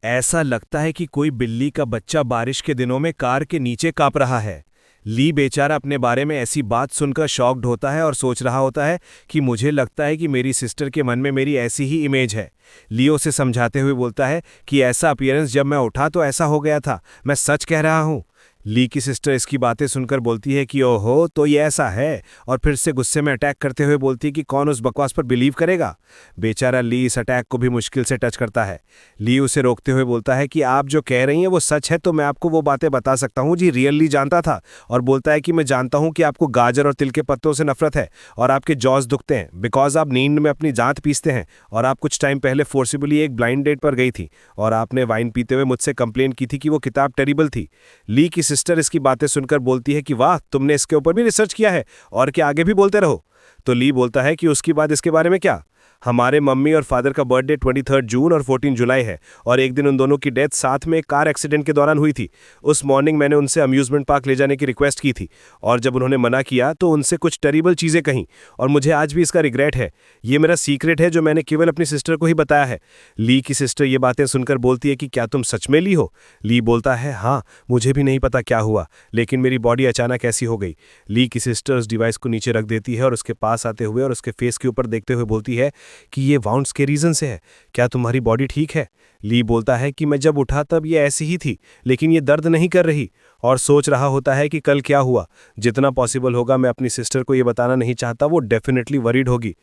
ऐसा लगता है कि कोई बिल्ली का बच्चा बारिश के दिनों में कार के नीचे कांप रहा है। ली बेचारा अपने बारे में ऐसी बात सुनकर शॉक्ड होता है और सोच रहा होता है कि मुझे लगता है कि मेरी सिस्टर के मन में मेरी ऐसी ही इमेज है। लियो से समझाते हुए बोलता है कि ऐसा अपीयरेंस जब मैं उठा तो ऐसा हो गया था, मैं सच कह रहा हूँ। ली की सिस्टर इसकी बातें सुनकर बोलती है कि ओहो तो ये ऐसा है, और फिर से गुस्से में अटैक करते हुए बोलती है कि कौन उस बकवास पर बिलीव करेगा। बेचारा ली इस अटैक को भी मुश्किल से टच करता है। ली उसे रोकते हुए बोलता है कि आप जो कह रही हैं वो सच है तो मैं आपको वो बातें बता सकता हूँ जी रियली जानता था, और बोलता है कि मैं जानता हूँ कि आपको गाजर और तिल के पत्तों से नफरत है और आपके जॉज दुखते हैं बिकॉज आप नींद में अपनी जात पीसते हैं, और आप कुछ टाइम पहले फोर्सिबली एक ब्लाइंड डेट पर गई थी और आपने वाइन पीते हुए मुझसे कंप्लेन की थी कि वो किताब टेरिबल थी। ली की सिस्टर इसकी बातें सुनकर बोलती है कि वाह तुमने इसके ऊपर भी रिसर्च किया है और क्या आगे भी बोलते रहो। तो ली बोलता है कि उसकी बात इसके बारे में क्या, हमारे मम्मी और फादर का बर्थडे 23 जून और 14 जुलाई है, और एक दिन उन दोनों की डेथ साथ में एक कार एक्सीडेंट के दौरान हुई थी। उस मॉर्निंग मैंने उनसे अम्यूजमेंट पार्क ले जाने की रिक्वेस्ट की थी, और जब उन्होंने मना किया तो उनसे कुछ टेरिबल चीज़ें कहीं, और मुझे आज भी इसका रिग्रेट है। ये मेरा सीक्रेट है जो मैंने केवल अपनी सिस्टर को ही बताया है। ली की सिस्टर ये बातें सुनकर बोलती है कि क्या तुम सच में ली हो? ली बोलता है, हाँ मुझे भी नहीं पता क्या हुआ, लेकिन मेरी बॉडी अचानक ऐसी हो गई। ली की सिस्टर उस डिवाइस को नीचे रख देती है और उसके पास आते हुए और उसके फेस के ऊपर देखते हुए बोलती है कि ये वाउंड्स के रीजन से है, क्या तुम्हारी बॉडी ठीक है? ली बोलता है कि मैं जब उठा तब ये ऐसी ही थी, लेकिन ये दर्द नहीं कर रही, और सोच रहा होता है कि कल क्या हुआ। जितना पॉसिबल होगा मैं अपनी सिस्टर को ये बताना नहीं चाहता, वो डेफिनेटली वरीड होगी।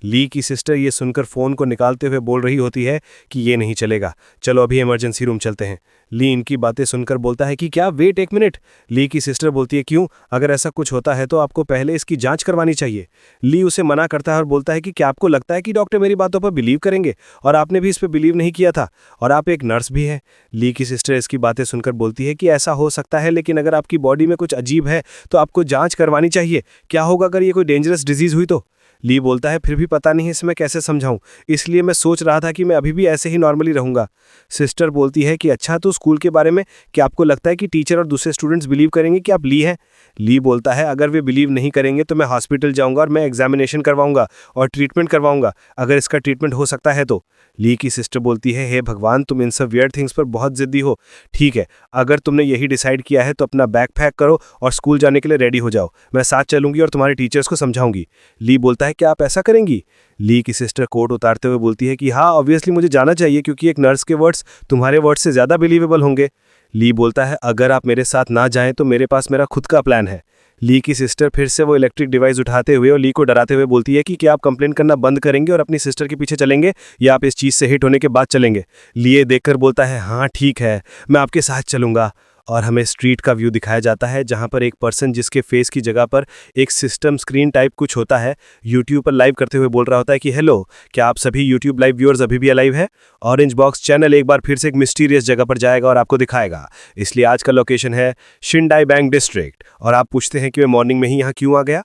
ली की सिस्टर ये सुनकर फ़ोन को निकालते हुए बोल रही होती है कि ये नहीं चलेगा, चलो अभी इमरजेंसी रूम चलते हैं। ली इनकी बातें सुनकर बोलता है कि क्या, वेट एक मिनट। ली की सिस्टर बोलती है, क्यों? अगर ऐसा कुछ होता है तो आपको पहले इसकी जांच करवानी चाहिए। ली उसे मना करता है और बोलता है कि क्या आपको लगता है कि डॉक्टर मेरी बातों पर बिलीव करेंगे, और आपने भी इस पर बिलीव नहीं किया था, और आप एक नर्स भी हैं। ली की सिस्टर इसकी बातें सुनकर बोलती है कि ऐसा हो सकता है, लेकिन अगर आपकी बॉडी में कुछ अजीब है तो आपको जांच करवानी चाहिए। क्या होगा अगर ये कोई डेंजरस डिजीज हुई तो? ली बोलता है फिर भी पता नहीं इसे मैं कैसे समझाऊं, इसलिए मैं सोच रहा था कि मैं अभी भी ऐसे ही नॉर्मली रहूंगा। सिस्टर बोलती है कि अच्छा, तो स्कूल के बारे में क्या आपको लगता है कि टीचर और दूसरे स्टूडेंट्स बिलीव करेंगे कि आप ली हैं? ली बोलता है अगर वे बिलीव नहीं करेंगे तो मैं हॉस्पिटल जाऊंगा और मैं एग्जामिनेशन करवाऊंगा और ट्रीटमेंट करवाऊंगा, अगर इसका ट्रीटमेंट हो सकता है तो। ली की सिस्टर बोलती है हे भगवान, तुम इन सब वियर्ड थिंग्स पर बहुत जिद्दी हो। ठीक है, अगर तुमने यही डिसाइड किया है तो अपना बैग पैक करो और स्कूल जाने के लिए रेडी हो जाओ, मैं साथ चलूंगी और तुम्हारे टीचर्स को समझाऊंगी। ली बोलता है क्या आप ऐसा करेंगी? ली की सिस्टर कोट उतारते हुए बोलती है कि हाँ, ऑब्वियसली मुझे जाना चाहिए क्योंकि एक नर्स के वर्ड्स तुम्हारे वर्ड्स से ज़्यादा बिलीवेबल होंगे। ली बोलता है अगर आप मेरे साथ ना जाएं तो मेरे पास मेरा खुद का प्लान है। ली की सिस्टर फिर से वो इलेक्ट्रिक डिवाइस उठाते हुए और ली को डराते हुए बोलती है कि क्या आप कंप्लेन करना बंद करेंगे और अपनी सिस्टर के पीछे चलेंगे या आप इस चीज़ से हिट होने के बाद चलेंगे? ली ये देखकर बोलता है हाँ ठीक है, मैं आपके साथ चलूँगा। और हमें स्ट्रीट का व्यू दिखाया जाता है जहां पर एक पर्सन जिसके फेस की जगह पर एक सिस्टम स्क्रीन टाइप कुछ होता है यूट्यूब पर लाइव करते हुए बोल रहा होता है कि हेलो, क्या आप सभी यूट्यूब लाइव व्यूअर्स अभी भी अलाइव है? ऑरेंज बॉक्स चैनल एक बार फिर से एक मिस्टीरियस जगह पर जाएगा और आपको दिखाएगा। इसलिए आज का लोकेशन है शिंडाई बैंक डिस्ट्रिक्ट। और आप पूछते हैं कि मैं मॉर्निंग में ही यहाँ क्यों आ गया?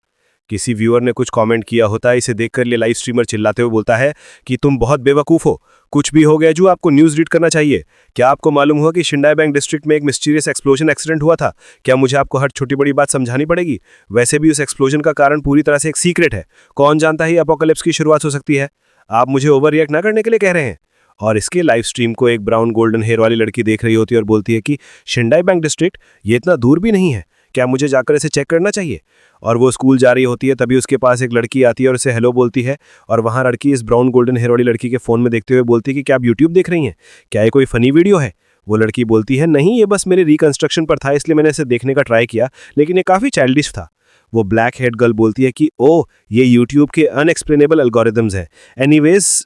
किसी व्यूअर ने कुछ कमेंट किया होता है, इसे देखकर ये लाइव स्ट्रीमर चिल्लाते हुए बोलता है कि तुम बहुत बेवकूफ़ हो, कुछ भी हो गया जो आपको न्यूज़ रीड करना चाहिए। क्या आपको मालूम हुआ कि शिंडाई बैंक डिस्ट्रिक्ट में एक मिस्टीरियस एक्सप्लोजन एक्सीडेंट हुआ था? क्या मुझे आपको हर छोटी बड़ी बात समझानी पड़ेगी? वैसे भी उस एक्सप्लोजन का कारण पूरी तरह से एक सीक्रेट है, कौन जानता है अपोकलिप्स की शुरुआत हो सकती है। आप मुझे ओवर रिएक्ट ना करने के लिए कह रहे हैं? और इसके लाइव स्ट्रीम को एक ब्राउन गोल्डन हेयर वाली लड़की देख रही होती है और बोलती है कि शिंडाई बैंक डिस्ट्रिक्ट ये इतना दूर भी नहीं है, क्या मुझे जाकर इसे चेक करना चाहिए? और वो स्कूल जा रही होती है, तभी उसके पास एक लड़की आती है और उसे हेलो बोलती है। और वहाँ लड़की इस ब्राउन गोल्डन हेयर वाली लड़की के फ़ोन में देखते हुए बोलती है कि क्या आप यूट्यूब देख रही हैं? क्या ये कोई फ़नी वीडियो है? वो लड़की बोलती है नहीं, ये बस मेरे रिकंस्ट्रक्शन पर था इसलिए मैंने इसे देखने का ट्राई किया, लेकिन ये काफ़ी चाइल्डिश था। वो ब्लैक हेड गर्ल बोलती है कि ओह, ये यूट्यूब के अनएक्सप्लेनेबल एल्गोरिदम्स हैं। एनीवेज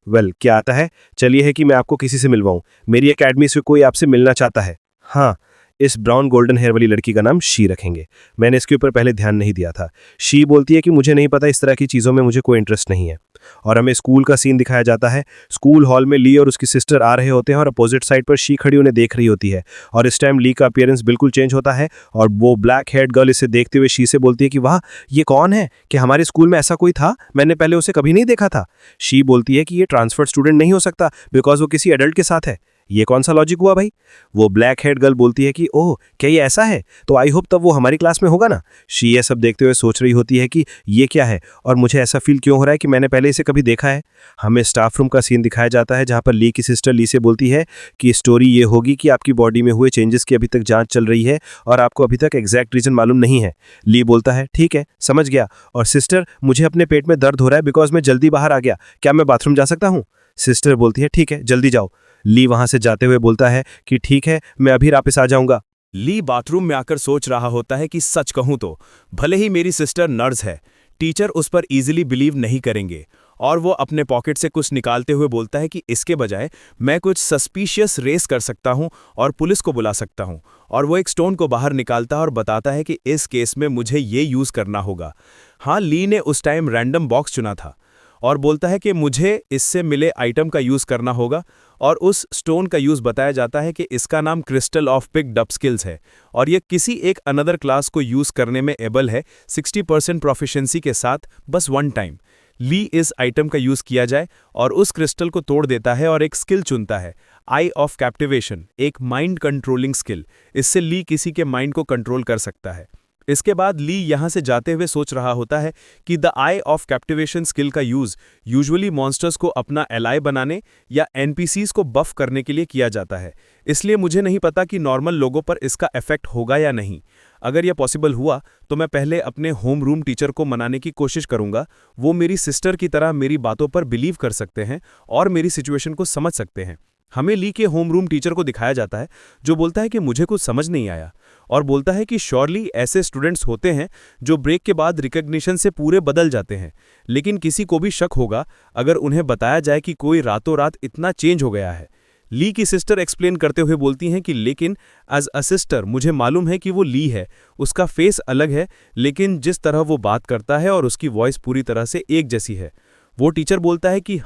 क्या आता है, चलिए है कि मैं आपको किसी से मिलवाऊँ, मेरी एकेडमी से कोई आपसे मिलना चाहता है। हाँ, इस ब्राउन गोल्डन हेयर वाली लड़की का नाम शी रखेंगे, मैंने इसके ऊपर पहले ध्यान नहीं दिया था। शी बोलती है कि मुझे नहीं पता, इस तरह की चीज़ों में मुझे कोई इंटरेस्ट नहीं है। और हमें स्कूल का सीन दिखाया जाता है। स्कूल हॉल में ली और उसकी सिस्टर आ रहे होते हैं और अपोजिट साइड पर शी खड़ी उन्हें देख रही होती है। और इस टाइम ली का अपीयरेंस बिल्कुल चेंज होता है और वो ब्लैक हेड गर्ल इसे देखते हुए शी से बोलती है कि वाह, ये कौन है? कि हमारे स्कूल में ऐसा कोई था, मैंने पहले उसे कभी नहीं देखा था। शी बोलती है कि ये ट्रांसफर्ड स्टूडेंट नहीं हो सकता बिकॉज वो किसी एडल्ट के साथ है। ये कौन सा लॉजिक हुआ भाई? वो ब्लैक हेड गर्ल बोलती है कि ओह, क्या ये ऐसा है? तो आई होप तब वो हमारी क्लास में होगा ना। शी ये सब देखते हुए सोच रही होती है कि ये क्या है और मुझे ऐसा फील क्यों हो रहा है कि मैंने पहले इसे कभी देखा है। हमें स्टाफ रूम का सीन दिखाया जाता है जहाँ पर ली की सिस्टर ली से बोलती है कि स्टोरी ये होगी कि आपकी बॉडी में हुए चेंजेस की अभी तक जाँच चल रही है और आपको अभी तक एग्जैक्ट रीजन मालूम नहीं है। ली बोलता है ठीक है, समझ गया। और सिस्टर, मुझे अपने पेट में दर्द हो रहा है बिकॉज मैं जल्दी बाहर आ गया, क्या मैं बाथरूम जा सकता हूँ? सिस्टर बोलती है ठीक है, जल्दी जाओ। ली वहां से जाते हुए बोलता है कि ठीक है, मैं अभी वापस आ जाऊंगा। ली बाथरूम में आकर सोच रहा होता है कि सच कहूं तो भले ही मेरी सिस्टर नर्स है, टीचर उस पर इजीली बिलीव नहीं करेंगे। और वो अपने पॉकेट से कुछ निकालते हुए बोलता है कि इसके बजाय मैं कुछ सस्पिशियस रेस कर सकता हूं और पुलिस को बुला सकता हूं। और वो एक स्टोन को बाहर निकालता है और बताता है कि इस केस में मुझे ये यूज़ करना होगा। हाँ, ली ने उस टाइम रैंडम बॉक्स चुना था और बोलता है कि मुझे इससे मिले आइटम का यूज़ करना होगा। और उस स्टोन का यूज़ बताया जाता है कि इसका नाम crystal of picked up skills है और यह किसी एक अनदर क्लास को यूज़ करने में एबल है 60% प्रोफिशिएंसी के साथ, बस वन टाइम। ली इस आइटम का यूज़ किया जाए और उस क्रिस्टल को तोड़ देता है और एक स्किल चुनता है, आई ऑफ कैप्टिवेशन, एक माइंड कंट्रोलिंग स्किल। इससे ली किसी के माइंड को कंट्रोल कर सकता है। इसके बाद ली यहाँ से जाते हुए सोच रहा होता है कि द आई ऑफ कैप्टिवेशन स्किल का यूज़ यूजुअली मॉन्स्टर्स को अपना एलाय बनाने या एनपीसीज को बफ करने के लिए किया जाता है। इसलिए मुझे नहीं पता कि नॉर्मल लोगों पर इसका इफेक्ट होगा या नहीं। अगर यह पॉसिबल हुआ तो मैं पहले अपने होम रूम टीचर को मनाने की कोशिश करूंगा। वो मेरी सिस्टर की तरह मेरी बातों पर बिलीव कर सकते हैं और मेरी सिचुएशन को समझ सकते हैं। हमें ली के होम रूम टीचर को दिखाया जाता है जो बोलता है कि मुझे कुछ समझ नहीं आया और बोलता है कि श्योरली ऐसे स्टूडेंट्स होते हैं जो ब्रेक के बाद रिकग्निशन से पूरे बदल जाते हैं, लेकिन किसी को भी शक होगा अगर उन्हें बताया जाए कि कोई रातों रात इतना चेंज हो गया है। ली की सिस्टर एक्सप्लेन करते हुए बोलती हैं कि लेकिन एज अ सिस्टर मुझे मालूम है कि वो ली है, उसका फेस अलग है लेकिन जिस तरह वो बात करता है और उसकी वॉइस पूरी तरह से एक जैसी है। वो टीचर बोलता है कि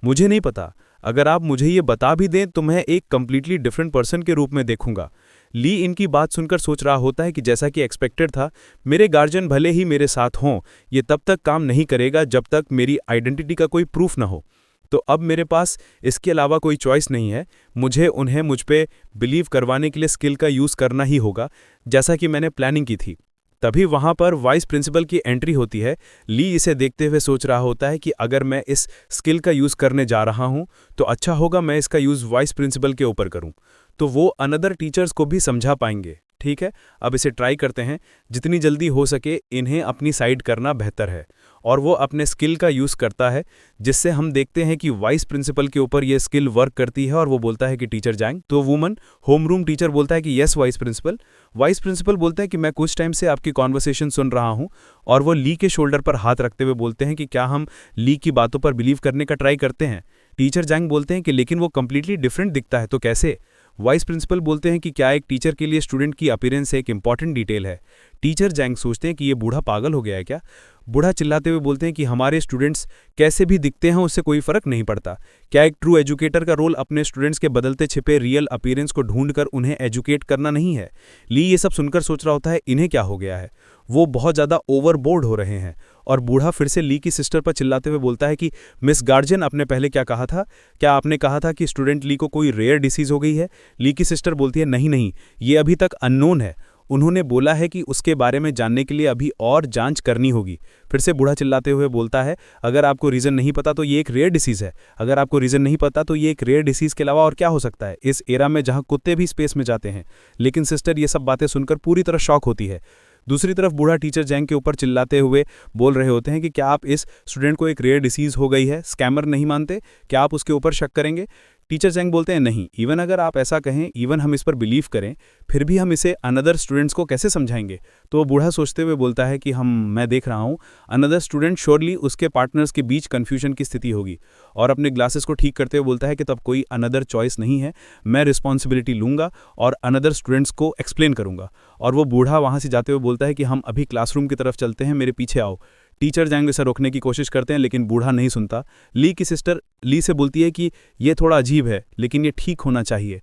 मुझे नहीं पता, अगर आप मुझे ये बता भी दें तो मैं एक कम्प्लीटली डिफरेंट पर्सन के रूप में देखूंगा। ली इनकी बात सुनकर सोच रहा होता है कि जैसा कि एक्सपेक्टेड था, मेरे गार्जियन भले ही मेरे साथ हों, ये तब तक काम नहीं करेगा जब तक मेरी आइडेंटिटी का कोई प्रूफ ना हो। तो अब मेरे पास इसके अलावा कोई चॉइस नहीं है, मुझे उन्हें मुझ पे बिलीव करवाने के लिए स्किल का यूज़ करना ही होगा, जैसा कि मैंने प्लानिंग की थी। तभी वहाँ पर वाइस प्रिंसिपल की एंट्री होती है। ली इसे देखते हुए सोच रहा होता है कि अगर मैं इस स्किल का यूज़ करने जा रहा हूँ तो अच्छा होगा मैं इसका यूज़ वाइस प्रिंसिपल के ऊपर करूँ, तो वो अनदर टीचर्स को भी समझा पाएंगे। ठीक है, अब इसे ट्राई करते हैं। जितनी जल्दी हो सके इन्हें अपनी साइड करना बेहतर है। और वो अपने स्किल का यूज़ करता है, जिससे हम देखते हैं कि वाइस प्रिंसिपल के ऊपर ये स्किल वर्क करती है और वो बोलता है कि टीचर जाएंगे। तो वुमन होमरूम टीचर बोलता है कि yes vice principal. Vice principal बोलते हैं कि मैं कुछ टाइम से आपकी कॉन्वर्सेशन सुन रहा हूँ, और वो ली के शोल्डर पर हाथ रखते हुए बोलते हैं कि क्या हम ली की बातों पर बिलीव करने का ट्राई करते हैं। टीचर जैंग बोलते हैं कि लेकिन वो कंप्लीटली डिफरेंट दिखता है, तो कैसे। वाइस प्रिंसिपल बोलते हैं कि क्या एक टीचर के लिए स्टूडेंट की अपीयरेंस एक इंपॉर्टेंट डिटेल है। टीचर जैंग सोचते हैं कि ये बूढ़ा पागल हो गया है क्या। बूढ़ा चिल्लाते हुए बोलते हैं कि हमारे स्टूडेंट्स कैसे भी दिखते हैं उससे कोई फर्क नहीं पड़ता। क्या एक ट्रू एजुकेटर का रोल अपने स्टूडेंट्स के बदलते छिपे रियल अपीयरेंस को ढूंढकर उन्हें एजुकेट करना नहीं है। ली ये सब सुनकर सोच रहा होता है इन्हें क्या हो गया है, वो बहुत ज़्यादा ओवरबोर्ड हो रहे हैं। और बूढ़ा फिर से ली की सिस्टर पर चिल्लाते हुए बोलता है कि मिस गार्जियन, आपने पहले क्या कहा था, क्या आपने कहा था कि स्टूडेंट ली को कोई रेयर डिसीज़ हो गई है। ली की सिस्टर बोलती है नहीं, ये अभी तक अननोन है। उन्होंने बोला है कि उसके बारे में जानने के लिए अभी और जांच करनी होगी। फिर से बूढ़ा चिल्लाते हुए बोलता है अगर आपको रीज़न नहीं पता तो ये एक रेयर डिसीज़ है। अगर आपको रीज़न नहीं पता तो ये एक रेयर डिसीज़ के अलावा और क्या हो सकता है इस एरा में जहां कुत्ते भी स्पेस में जाते हैं। लेकिन सिस्टर ये सब बातें सुनकर पूरी तरह शॉक होती है। दूसरी तरफ बूढ़ा टीचर जैंग के ऊपर चिल्लाते हुए बोल रहे होते हैं कि क्या आप इस स्टूडेंट को एक रेयर डिसीज़ हो गई है स्कैमर नहीं मानते, क्या आप उसके ऊपर शक करेंगे। टीचर जैंग बोलते हैं नहीं, इवन अगर आप ऐसा कहें, इवन हम इस पर बिलीव करें, फिर भी हम इसे अनदर स्टूडेंट्स को कैसे समझाएंगे। तो वो बूढ़ा सोचते हुए बोलता है कि मैं देख रहा हूँ अनदर स्टूडेंट श्योरली उसके पार्टनर्स के बीच कन्फ्यूजन की स्थिति होगी। और अपने ग्लासेस को ठीक करते हुए बोलता है कि तब कोई अनदर चॉइस नहीं है, मैं रिस्पॉन्सिबिलिटी लूंगा और अनदर स्टूडेंट्स को एक्सप्लेन करूंगा। और वो बूढ़ा वहाँ से जाते हुए बोलता है कि हम अभी क्लासरूम की तरफ चलते हैं, मेरे पीछे आओ। टीचर जैंग इसे रोकने की कोशिश करते हैं लेकिन बूढ़ा नहीं सुनता। ली की सिस्टर ली से बोलती है कि ये थोड़ा अजीब है लेकिन ये ठीक होना चाहिए।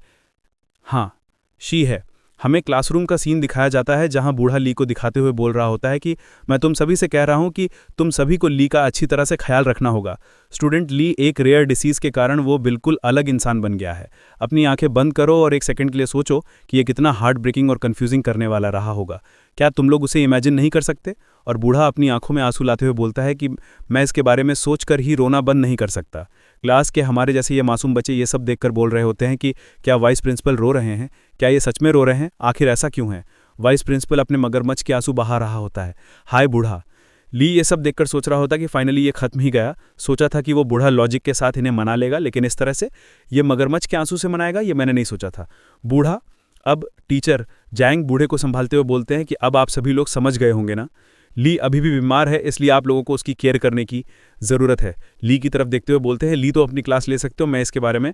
हाँ, शी है। हमें क्लासरूम का सीन दिखाया जाता है जहां बूढ़ा ली को दिखाते हुए बोल रहा होता है कि मैं तुम सभी से कह रहा हूं कि तुम सभी को ली का अच्छी तरह से ख्याल रखना होगा। स्टूडेंट ली एक रेयर डिसीज़ के कारण वो बिल्कुल अलग इंसान बन गया है। अपनी आंखें बंद करो और एक सेकंड के लिए सोचो कि ये कितना हार्ट ब्रेकिंग और कन्फ्यूजिंग करने वाला रहा होगा। क्या तुम लोग उसे इमेजिन नहीं कर सकते। और बूढ़ा अपनी आंखों में आंसू लाते हुए बोलता है कि मैं इसके बारे में सोचकर ही रोना बंद नहीं कर सकता। क्लास के हमारे जैसे ये मासूम बच्चे ये सब देखकर बोल रहे होते हैं कि क्या वाइस प्रिंसिपल रो रहे हैं, क्या ये सच में रो रहे हैं, आखिर ऐसा क्यों है। वाइस प्रिंसिपल अपने मगरमच्छ के आंसू बहा रहा होता है। हाय बूढ़ा। ली ये सब देखकर सोच रहा होता कि फाइनली ये खत्म ही गया। सोचा था कि वो बूढ़ा लॉजिक के साथ इन्हें मना लेगा, लेकिन इस तरह से ये मगरमच्छ के आंसू से मनाएगा ये मैंने नहीं सोचा था। बूढ़ा अब टीचर जैंग बूढ़े को संभालते हुए बोलते हैं कि अब आप सभी लोग समझ गए होंगे ना, ली अभी भी बीमार है इसलिए आप लोगों को उसकी केयर करने की ज़रूरत है। ली की तरफ देखते हुए बोलते हैं ली तो अपनी क्लास ले सकते हो, मैं इसके बारे में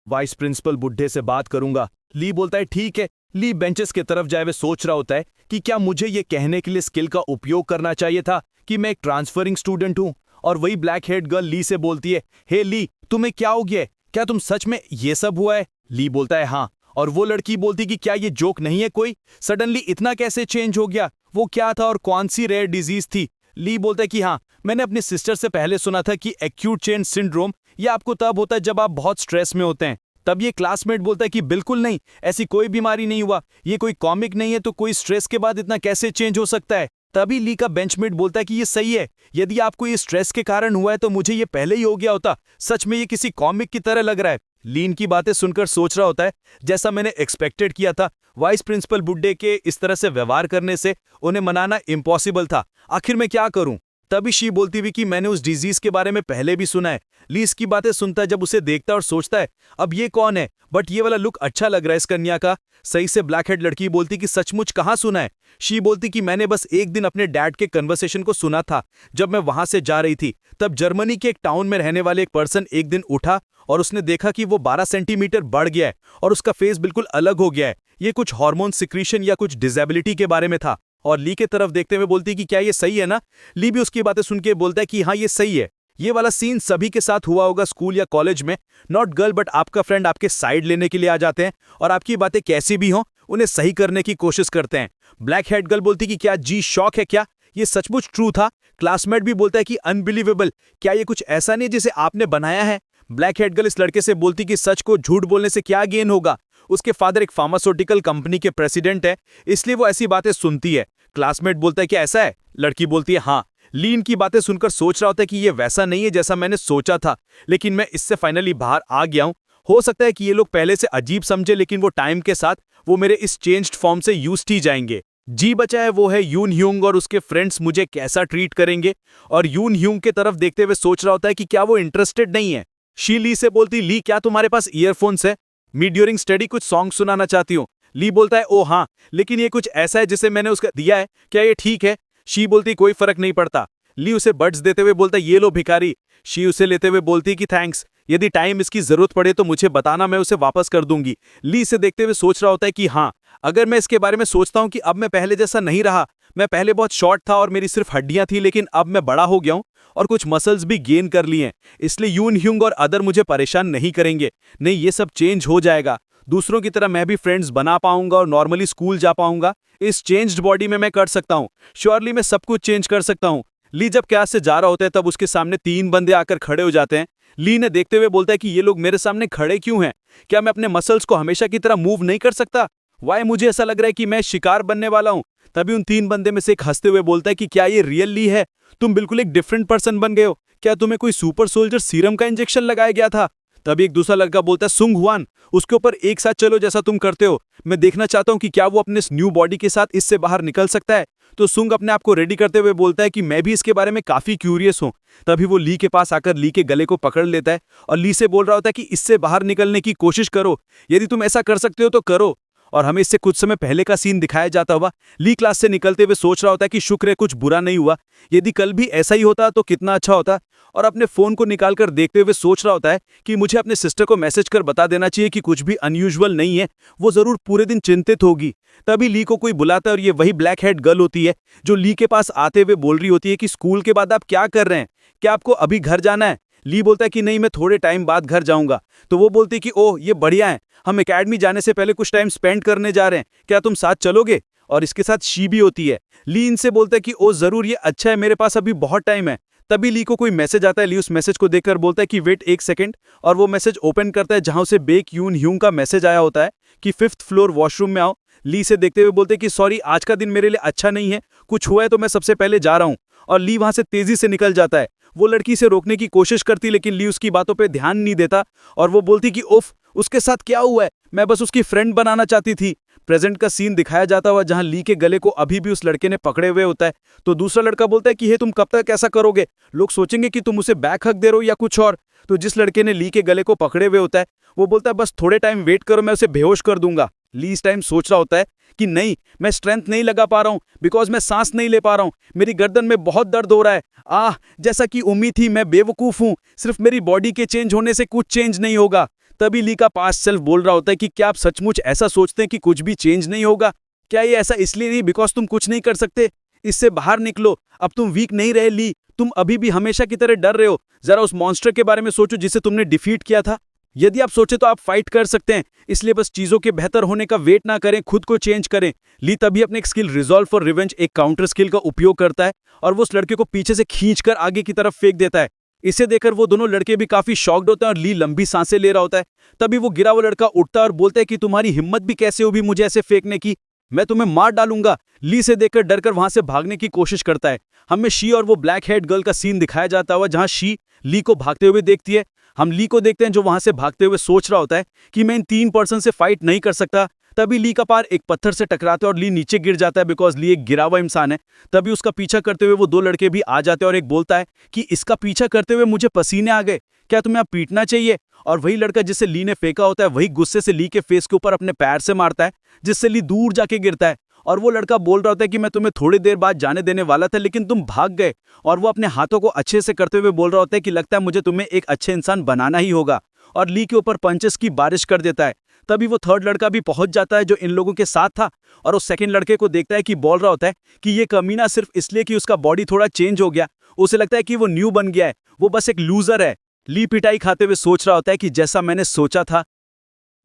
वाइस प्रिंसिपल बुढ़े से बात करूंगा। ली बोलता है ठीक है। ली बेंचेस की तरफ जाए वे सोच रहा होता है कि क्या मुझे ये कहने के लिए स्किल का उपयोग करना चाहिए था कि मैं एक ट्रांसफरिंग स्टूडेंट हूं। और वही ब्लैक हेड गर्ल ली से बोलती है हे ली, तुम्हें क्या हो गया, क्या तुम सच में ये सब हुआ है। ली बोलता है हाँ। और वो लड़की बोलती कि क्या ये जोक नहीं है कोई, सडनली इतना कैसे चेंज हो गया, वो क्या था और कौन सी रेयर डिजीज थी। ली बोलता है कि हाँ, मैंने अपनी सिस्टर से पहले सुना था कि एक्यूट चेन सिंड्रोम ये आपको तब होता है जब आप बहुत स्ट्रेस में होते हैं। तब ये क्लासमेट बोलता है कि बिल्कुल नहीं, ऐसी कोई बीमारी नहीं हुआ, ये कोई कॉमिक नहीं है, तो कोई स्ट्रेस के बाद इतना कैसे चेंज हो सकता है। तभी ली का बेंचमेट बोलता है कि ये सही है, यदि आपको ये स्ट्रेस के कारण हुआ है तो मुझे ये पहले ही हो गया होता, सच में ये किसी कॉमिक की तरह लग रहा है। ली इनकी बातें सुनकर सोच रहा होता है जैसा मैंने एक्सपेक्टेड किया था, वाइस प्रिंसिपल बुड्ढे के इस तरह से व्यवहार करने से उन्हें मनाना इम्पॉसिबल था, आखिर मैं क्या करूं। तभी शी बोलती हुई कि मैंने उस डिजीज के बारे में पहले भी सुना है। ली इसकी बातें सुनता है जब उसे देखता है और सोचता है अब ये कौन है, बट ये वाला लुक अच्छा लग रहा है इस कन्या का। सही से ब्लैक हेड लड़की बोलती कि सचमुच कहाँ सुना है। शी बोलती कि मैंने बस एक दिन अपने डैड के कन्वर्सेशन को सुना था जब मैं वहां से जा रही थी। तब जर्मनी के एक टाउन में रहने वाले एक पर्सन एक दिन उठा और उसने देखा कि वो 12 सेंटीमीटर बढ़ गया है और उसका फेस बिल्कुल अलग हो गया है। ये कुछ हार्मोन सिक्रीशन या कुछ डिसेबिलिटी के बारे में था। और ली के तरफ देखते हुए बोलती कि क्या ये सही है ना। ली भी उसकी बातें सुन के बोलता है कि हाँ ये सही है। ये वाला सीन सभी के साथ हुआ होगा स्कूल या कॉलेज में, नॉट गर्ल बट आपका फ्रेंड आपके साइड लेने के लिए आ जाते हैं और आपकी बातें कैसी भी हों उन्हें सही करने की कोशिश करते हैं। ब्लैक हेड गर्ल बोलती कि क्या जी शॉक है क्या, ये सचमुच ट्रू था। क्लासमेट भी बोलता है कि अनबिलीवेबल, क्या ये कुछ ऐसा नहीं जिसे आपने बनाया है। ब्लैक हेड गर्ल इस लड़के से बोलती कि सच को झूठ बोलने से क्या गेन होगा। उसके फादर एक फार्मास्यूटिकल कंपनी के प्रेसिडेंट है, इसलिए वो ऐसी बातें सुनती है। क्लासमेट बोलता है कि ऐसा है, लड़की बोलती है हाँ। ली इनकी बातें सुनकर सोच रहा होता है कि ये वैसा नहीं है जैसा मैंने सोचा था, लेकिन मैं इससे फाइनली बाहर आ गया हूं। हो सकता है कि ये लोग पहले से अजीब समझे, लेकिन वो टाइम के साथ वो मेरे इस चेंज्ड फॉर्म से यूज्ड ही जाएंगे। जी बचा है वो है यून ह्यूंग और उसके फ्रेंड्स मुझे कैसा ट्रीट करेंगे, और यून ह्यूंग के तरफ देखते हुए सोच रहा होता है कि क्या वो इंटरेस्टेड नहीं है। शी ली से बोलती, ली क्या तुम्हारे पास ईयरफोन्स है? मी ड्यूरिंग स्टडी कुछ सॉन्ग सुनाना चाहती हूँ। ली बोलता है ओ हाँ, लेकिन ये कुछ ऐसा है जिसे मैंने उसका दिया है, क्या ये ठीक है? शी बोलती कोई फर्क नहीं पड़ता। ली उसे बड्स देते हुए बोलता ये लो भिखारी। शी उसे लेते हुए बोलती कि थैंक्स, यदि टाइम इसकी जरूरत पड़े तो मुझे बताना, मैं उसे वापस कर दूंगी। ली इसे देखते हुए सोच रहा होता है कि हाँ, अगर मैं इसके बारे में सोचता हूँ कि अब मैं पहले जैसा नहीं रहा, मैं पहले बहुत शॉर्ट था और मेरी सिर्फ हड्डियां थी, लेकिन अब मैं बड़ा हो गया हूँ और कुछ मसल्स भी गेन कर लिए हैं, इसलिए यून ह्यूंग और अदर मुझे परेशान नहीं करेंगे। नहीं, ये सब चेंज हो जाएगा। दूसरों की तरह मैं भी फ्रेंड्स बना पाऊंगा और नॉर्मली स्कूल जा पाऊंगा। इस चेंज्ड बॉडी में मैं कर सकता हूँ, श्योरली मैं सब कुछ चेंज कर सकता हूँ। ली जब क्लास से जा रहा होता है तब उसके सामने 3 बंदे आकर खड़े हो जाते हैं। ली ने देखते हुए बोलता है कि ये लोग मेरे सामने खड़े क्यों हैं? क्या मैं अपने मसल्स को हमेशा की तरह मूव नहीं कर सकता? वाई मुझे ऐसा लग रहा है कि मैं शिकार बनने वाला हूं। तभी उन 3 बंदे में से एक हंसते हुए बोलता है कि क्या ये रियल ली है? तुम बिल्कुल एक डिफरेंट पर्सन बन गए हो। क्या तुम्हें कोई सुपर सोल्जर सीरम का इंजेक्शन लगाया गया था? तभी एक दूसरा लड़का बोलता है सुंग हुआन, उसके ऊपर एक साथ चलो जैसा तुम करते हो। मैं देखना चाहता हूं कि क्या वो अपने इस न्यू बॉडी के साथ इससे बाहर निकल सकता है। तो सुंग अपने आप को रेडी करते हुए बोलता है कि मैं भी इसके बारे में काफी क्यूरियस हूं। तभी वो ली के पास आकर ली के गले को पकड़ लेता है और ली से बोल रहा होता है कि इससे बाहर निकलने की कोशिश करो, यदि तुम ऐसा कर सकते हो तो करो। और हमें इससे कुछ समय पहले का सीन दिखाया जाता हुआ ली क्लास से निकलते हुए सोच रहा होता है कि शुक्र है कुछ बुरा नहीं हुआ, यदि कल भी ऐसा ही होता तो कितना अच्छा होता। और अपने फोन को निकालकर देखते हुए सोच रहा होता है कि मुझे अपने सिस्टर को मैसेज कर बता देना चाहिए कि कुछ भी अनयूजुअल नहीं है, वो जरूर पूरे दिन चिंतित होगी। तभी ली को कोई बुलाता है और ये वही ब्लैक हेड गर्ल होती है जो ली के पास आते हुए बोल रही होती है कि स्कूल के बाद आप क्या कर रहे हैं, क्या आपको अभी घर जाना है? ली बोलता है कि नहीं, मैं थोड़े टाइम बाद घर जाऊंगा। तो वो बोलती है कि ओह ये बढ़िया है, हम एकेडमी जाने से पहले कुछ टाइम स्पेंड करने जा रहे हैं, क्या तुम साथ चलोगे? और इसके साथ शी भी होती है। ली इनसे बोलता है कि ओ जरूर, ये अच्छा है, मेरे पास अभी बहुत टाइम है। तभी ली को कोई मैसेज आता है। ली उस मैसेज को देखकर बोलता है कि वेट एक सेकंड, और वो मैसेज ओपन करता है जहां उसे बेक यून ह्यूंग का मैसेज आया होता है कि 5th फ्लोर वॉशरूम में आओ। ली से देखते हुए बोलते हैं कि सॉरी, आज का दिन मेरे लिए अच्छा नहीं है, कुछ हुआ है तो मैं सबसे पहले जा रहा हूं। और ली वहां से तेजी से निकल जाता है। वो लड़की से रोकने की कोशिश करती, लेकिन ली उसकी बातों पे ध्यान नहीं देता और वो बोलती कि उफ, उसके साथ क्या हुआ है, मैं बस उसकी फ्रेंड बनाना चाहती थी। प्रेजेंट का सीन दिखाया जाता हुआ जहां ली के गले को अभी भी उस लड़के ने पकड़े हुए होता है। तो दूसरा लड़का बोलता है कि हे तुम कब तक ऐसा करोगे, लोग सोचेंगे कि तुम उसे बैक हक दे रहे हो या कुछ और। तो जिस लड़के ने ली के गले को पकड़े हुए होता है वो बोलता है बस थोड़े टाइम वेट करो, मैं उसे बेहोश कर दूंगा। ली इस टाइम सोच रहा होता है कि नहीं, मैं स्ट्रेंथ नहीं लगा पा रहा हूं बिकॉज मैं सांस नहीं ले पा रहा हूं, मेरी गर्दन में बहुत दर्द हो रहा है। जैसा कि उम्मीद थी, मैं बेवकूफ हूं, सिर्फ मेरी बॉडी के चेंज होने से कुछ चेंज नहीं होगा। तभी ली का पास्ट सेल्फ बोल रहा होता है कि क्या आप सचमुच ऐसा सोचते हैं कि कुछ भी चेंज नहीं होगा? क्या ये ऐसा इसलिए नहीं बिकॉज तुम कुछ नहीं कर सकते? इससे बाहर निकलो, अब तुम वीक नहीं रहे ली, तुम अभी भी हमेशा की तरह डर रहे हो। जरा उस मॉन्स्टर के बारे में सोचो जिसे तुमने डिफीट किया था। यदि आप सोचे तो आप फाइट कर सकते हैं, इसलिए बस चीजों के बेहतर होने का वेट ना करें, खुद को चेंज करें। ली तभी अपने एक स्किल रिजॉल्व फॉर रिवेंज, एक काउंटर स्किल का उपयोग करता है और वो उस लड़के को पीछे से खींचकर आगे की तरफ फेंक देता है। इसे देखकर वो दोनों लड़के भी काफी शॉक्ड होते हैं और ली लंबी सांसें ले रहा होता है। तभी वो गिरा हुआ लड़का उठता है और बोलता है कि तुम्हारी हिम्मत भी कैसे हुई मुझे ऐसे फेंकने की, मैं तुम्हें मार डालूंगा। ली से देखकर डरकर वहां से भागने की कोशिश करता है। हमें शी और वो ब्लैक हेड गर्ल का सीन दिखाया जाता हुआ जहां शी ली को भागते हुए देखती है। हम ली को देखते हैं जो वहां से भागते हुए सोच रहा होता है कि मैं इन 3 पर्सन से फाइट नहीं कर सकता। तभी ली का पैर एक पत्थर से टकराता है और ली नीचे गिर जाता है बिकॉज ली एक गिरा हुआ इंसान है। तभी उसका पीछा करते हुए वो 2 लड़के भी आ जाते हैं और एक बोलता है कि इसका पीछा करते हुए मुझे पसीने आ गए, क्या तुम्हें अब पीटना चाहिए? और वही लड़का जिसे ली ने फेंका होता है वही गुस्से से ली के फेस के ऊपर अपने पैर से मारता है, जिससे ली दूर जाके गिरता है। और वो लड़का बोल रहा होता है कि मैं तुम्हें थोड़ी देर बाद जाने देने वाला था लेकिन तुम भाग गए। और वो अपने हाथों को अच्छे से करते हुए बोल रहा होता है कि लगता है मुझे तुम्हें एक अच्छे इंसान बनाना ही होगा, और ली के ऊपर पंचेस की बारिश कर देता है। तभी वो 3rd लड़का भी पहुंच जाता है जो इन लोगों के साथ था और उस 2nd लड़के को देखता है कि बोल रहा होता है कि ये कमीना सिर्फ इसलिए कि उसका बॉडी थोड़ा चेंज हो गया, उसे लगता है कि वो न्यू बन गया है, वो बस एक लूजर है। ली पिटाई खाते हुए सोच रहा होता है कि जैसा मैंने सोचा था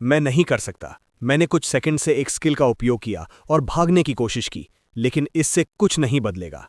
मैं नहीं कर सकता, मैंने कुछ सेकंड से एक स्किल का उपयोग किया और भागने की कोशिश की, लेकिन इससे कुछ नहीं बदलेगा।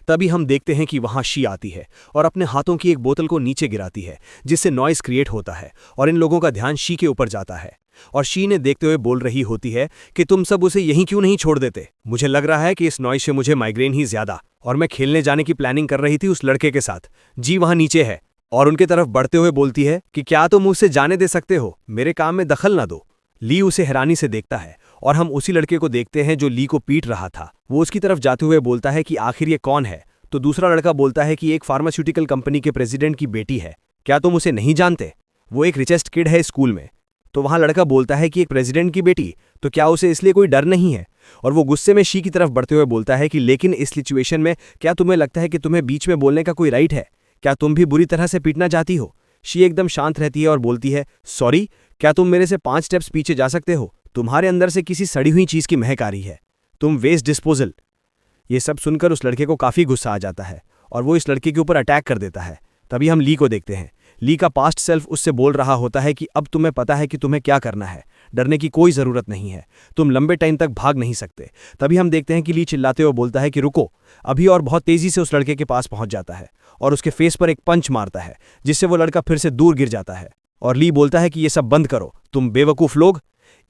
तभी हम देखते हैं कि वहां शी आती है और अपने हाथों की एक बोतल को नीचे गिराती है, जिससे नॉइस क्रिएट होता है और इन लोगों का ध्यान शी के ऊपर जाता है। और शी ने देखते हुए बोल रही होती है कि तुम सब उसे यहीं क्यों नहीं छोड़ देते। मुझे लग रहा है कि इस नॉइस से मुझे माइग्रेन ही ज्यादा, और मैं खेलने जाने की प्लानिंग कर रही थी उस लड़के के साथ। जी वहां नीचे है और उनके तरफ बढ़ते हुए बोलती है कि क्या तुम उसे जाने दे सकते हो, मेरे काम में दखल ना दो। ली उसे हैरानी से देखता है और हम उसी लड़के को देखते हैं जो ली को पीट रहा था। वो उसकी तरफ जाते हुए बोलता है कि आखिर ये कौन है, तो दूसरा लड़का बोलता है कि एक फार्मास्यूटिकल कंपनी के प्रेसिडेंट की बेटी है, क्या तुम उसे नहीं जानते, वो एक रिचेस्ट किड है स्कूल में। तो वहां लड़का बोलता है कि एक प्रेसिडेंट की बेटी, तो क्या उसे इसलिए कोई डर नहीं है। और वो गुस्से में शी की तरफ बढ़ते हुए बोलता है कि लेकिन इस सिचुएशन में क्या तुम्हें लगता है कि तुम्हें बीच में बोलने का कोई राइट है, क्या तुम भी बुरी तरह से पीटना चाहती हो। शी एकदम शांत रहती है और बोलती है, सॉरी, क्या तुम मेरे से 5 स्टेप्स पीछे जा सकते हो, तुम्हारे अंदर से किसी सड़ी हुई चीज की महक आ रही है, तुम वेस्ट डिस्पोजल। ये सब सुनकर उस लड़के को काफी गुस्सा आ जाता है और वो इस लड़के के ऊपर अटैक कर देता है। तभी हम ली को देखते हैं। ली का पास्ट सेल्फ उससे बोल रहा होता है कि अब तुम्हें पता है कि तुम्हें क्या करना है, डरने की कोई जरूरत नहीं है, तुम लंबे टाइम तक भाग नहीं सकते। तभी हम देखते हैं कि ली चिल्लाते हुए बोलता है कि रुको अभी, और बहुत तेजी से उस लड़के के पास पहुंच जाता है और उसके फेस पर एक पंच मारता है, जिससे वो लड़का फिर से दूर गिर जाता है। और ली बोलता है कि ये सब बंद करो, तुम बेवकूफ लोग।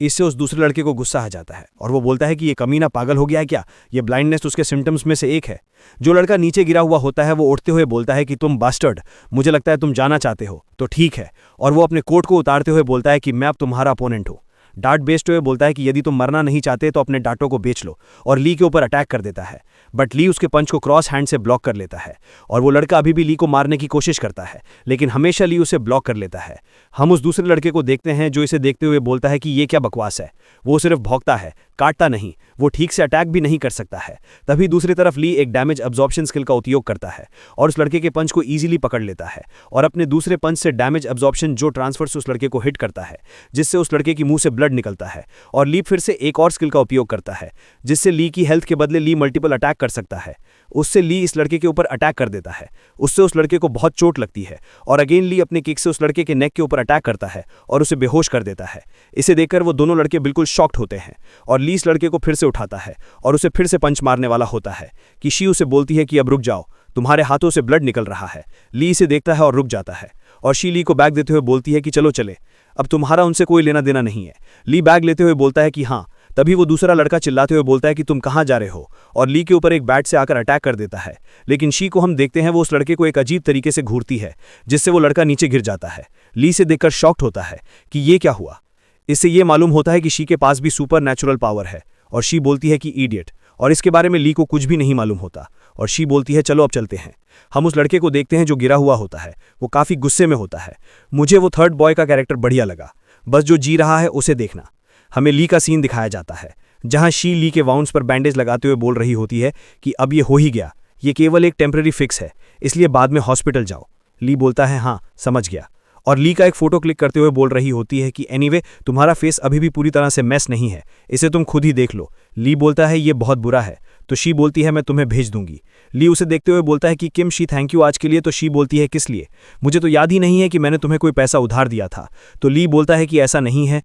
इससे उस दूसरे लड़के को गुस्सा आ जाता है और वो बोलता है कि ये कमीना पागल हो गया है क्या, ये ब्लाइंडनेस उसके सिम्टम्स में से एक है। जो लड़का नीचे गिरा हुआ होता है वो उठते हुए बोलता है कि तुम बास्टर्ड, मुझे लगता है तुम जाना चाहते हो, तो ठीक है। और वो अपने कोट को उतारते हुए बोलता है कि मैं अब तुम्हारा अपोनेंट हूं। डांट बेचते हुए बोलता है कि यदि तुम मरना नहीं चाहते तो अपने डांटों को बेच लो, और ली के ऊपर अटैक कर देता है। बट ली उसके पंच को क्रॉस हैंड से ब्लॉक कर लेता है और वो लड़का अभी भी ली को मारने की कोशिश करता है, लेकिन हमेशा ली उसे ब्लॉक कर लेता है। हम उस दूसरे लड़के को देखते हैं जो इसे देखते हुए बोलता है कि ये क्या बकवास है, वो सिर्फ भौंकता है, काटता नहीं, वो ठीक से अटैक भी नहीं कर सकता है। तभी दूसरी तरफ ली एक डैमेज अब्जॉर्प्शन स्किल का उपयोग करता है और उस लड़के के पंच को ईजिली पकड़ लेता है और अपने दूसरे पंच से डैमेज अब्जॉर्प्शन जो ट्रांसफर से उस लड़के को हिट करता है, जिससे उस लड़के की मुंह से ब्लड निकलता है। और ली फिर से एक और स्किल का उपयोग करता है, जिससे ली की हेल्थ के बदले ली मल्टीपल अटैक कर सकता है। उससे ली इस लड़के के ऊपर अटैक कर देता है, उससे उस लड़के को बहुत चोट लगती है और अगेन ली अपने किक से उस लड़के के नेक के ऊपर अटैक करता है और उसे बेहोश कर देता है। इसे देखकर वो दोनों लड़के बिल्कुल शॉक्ड होते हैं और ली इस लड़के को फिर से उठाता है और उसे फिर से पंच मारने वाला होता है कि शी उसे बोलती है कि अब रुक जाओ, तुम्हारे हाथों से ब्लड निकल रहा है। ली इसे देखता है और रुक जाता है और शी ली को बैग देते हुए बोलती है कि चलो चले, अब तुम्हारा उनसे कोई लेना देना नहीं है। ली बैग लेते हुए बोलता है कि हाँ। तभी वो दूसरा लड़का चिल्लाते हुए बोलता है कि तुम कहाँ जा रहे हो, और ली के ऊपर एक बैट से आकर अटैक कर देता है। लेकिन शी को हम देखते हैं वो उस लड़के को एक अजीब तरीके से घूरती है, जिससे वो लड़का नीचे गिर जाता है। ली से देखकर शॉक्ड होता है कि ये क्या हुआ। इससे ये मालूम होता है कि शी के पास भी सुपर नेचुरल पावर है और शी बोलती है कि इडियट, और इसके बारे में ली को कुछ भी नहीं मालूम होता और शी बोलती है चलो अब चलते हैं। हम उस लड़के को देखते हैं जो गिरा हुआ होता है, वो काफी गुस्से में होता है। मुझे वो थर्ड बॉय का कैरेक्टर बढ़िया लगा, बस जो जी रहा है उसे देखना। हमें ली का सीन दिखाया जाता है जहां शी ली के वाउंड्स पर बैंडेज लगाते हुए बोल रही होती है कि अब ये हो ही गया, ये केवल एक टेम्पररी फिक्स है, इसलिए बाद में हॉस्पिटल जाओ। ली बोलता है हाँ समझ गया, और ली का एक फोटो क्लिक करते हुए बोल रही होती है कि एनीवे तुम्हारा फेस अभी भी पूरी तरह से मैस नहीं है, इसे तुम खुद ही देख लो। ली बोलता है ये बहुत बुरा है, तो शी बोलती है मैं तुम्हें भेज दूंगी। ली उसे देखते हुए बोलता है कि किम शी थैंक यू आज के लिए, तो शी बोलती है किस लिए, मुझे तो याद ही नहीं है कि मैंने तुम्हें कोई पैसा उधार दिया था। तो ली बोलता है कि ऐसा नहीं है,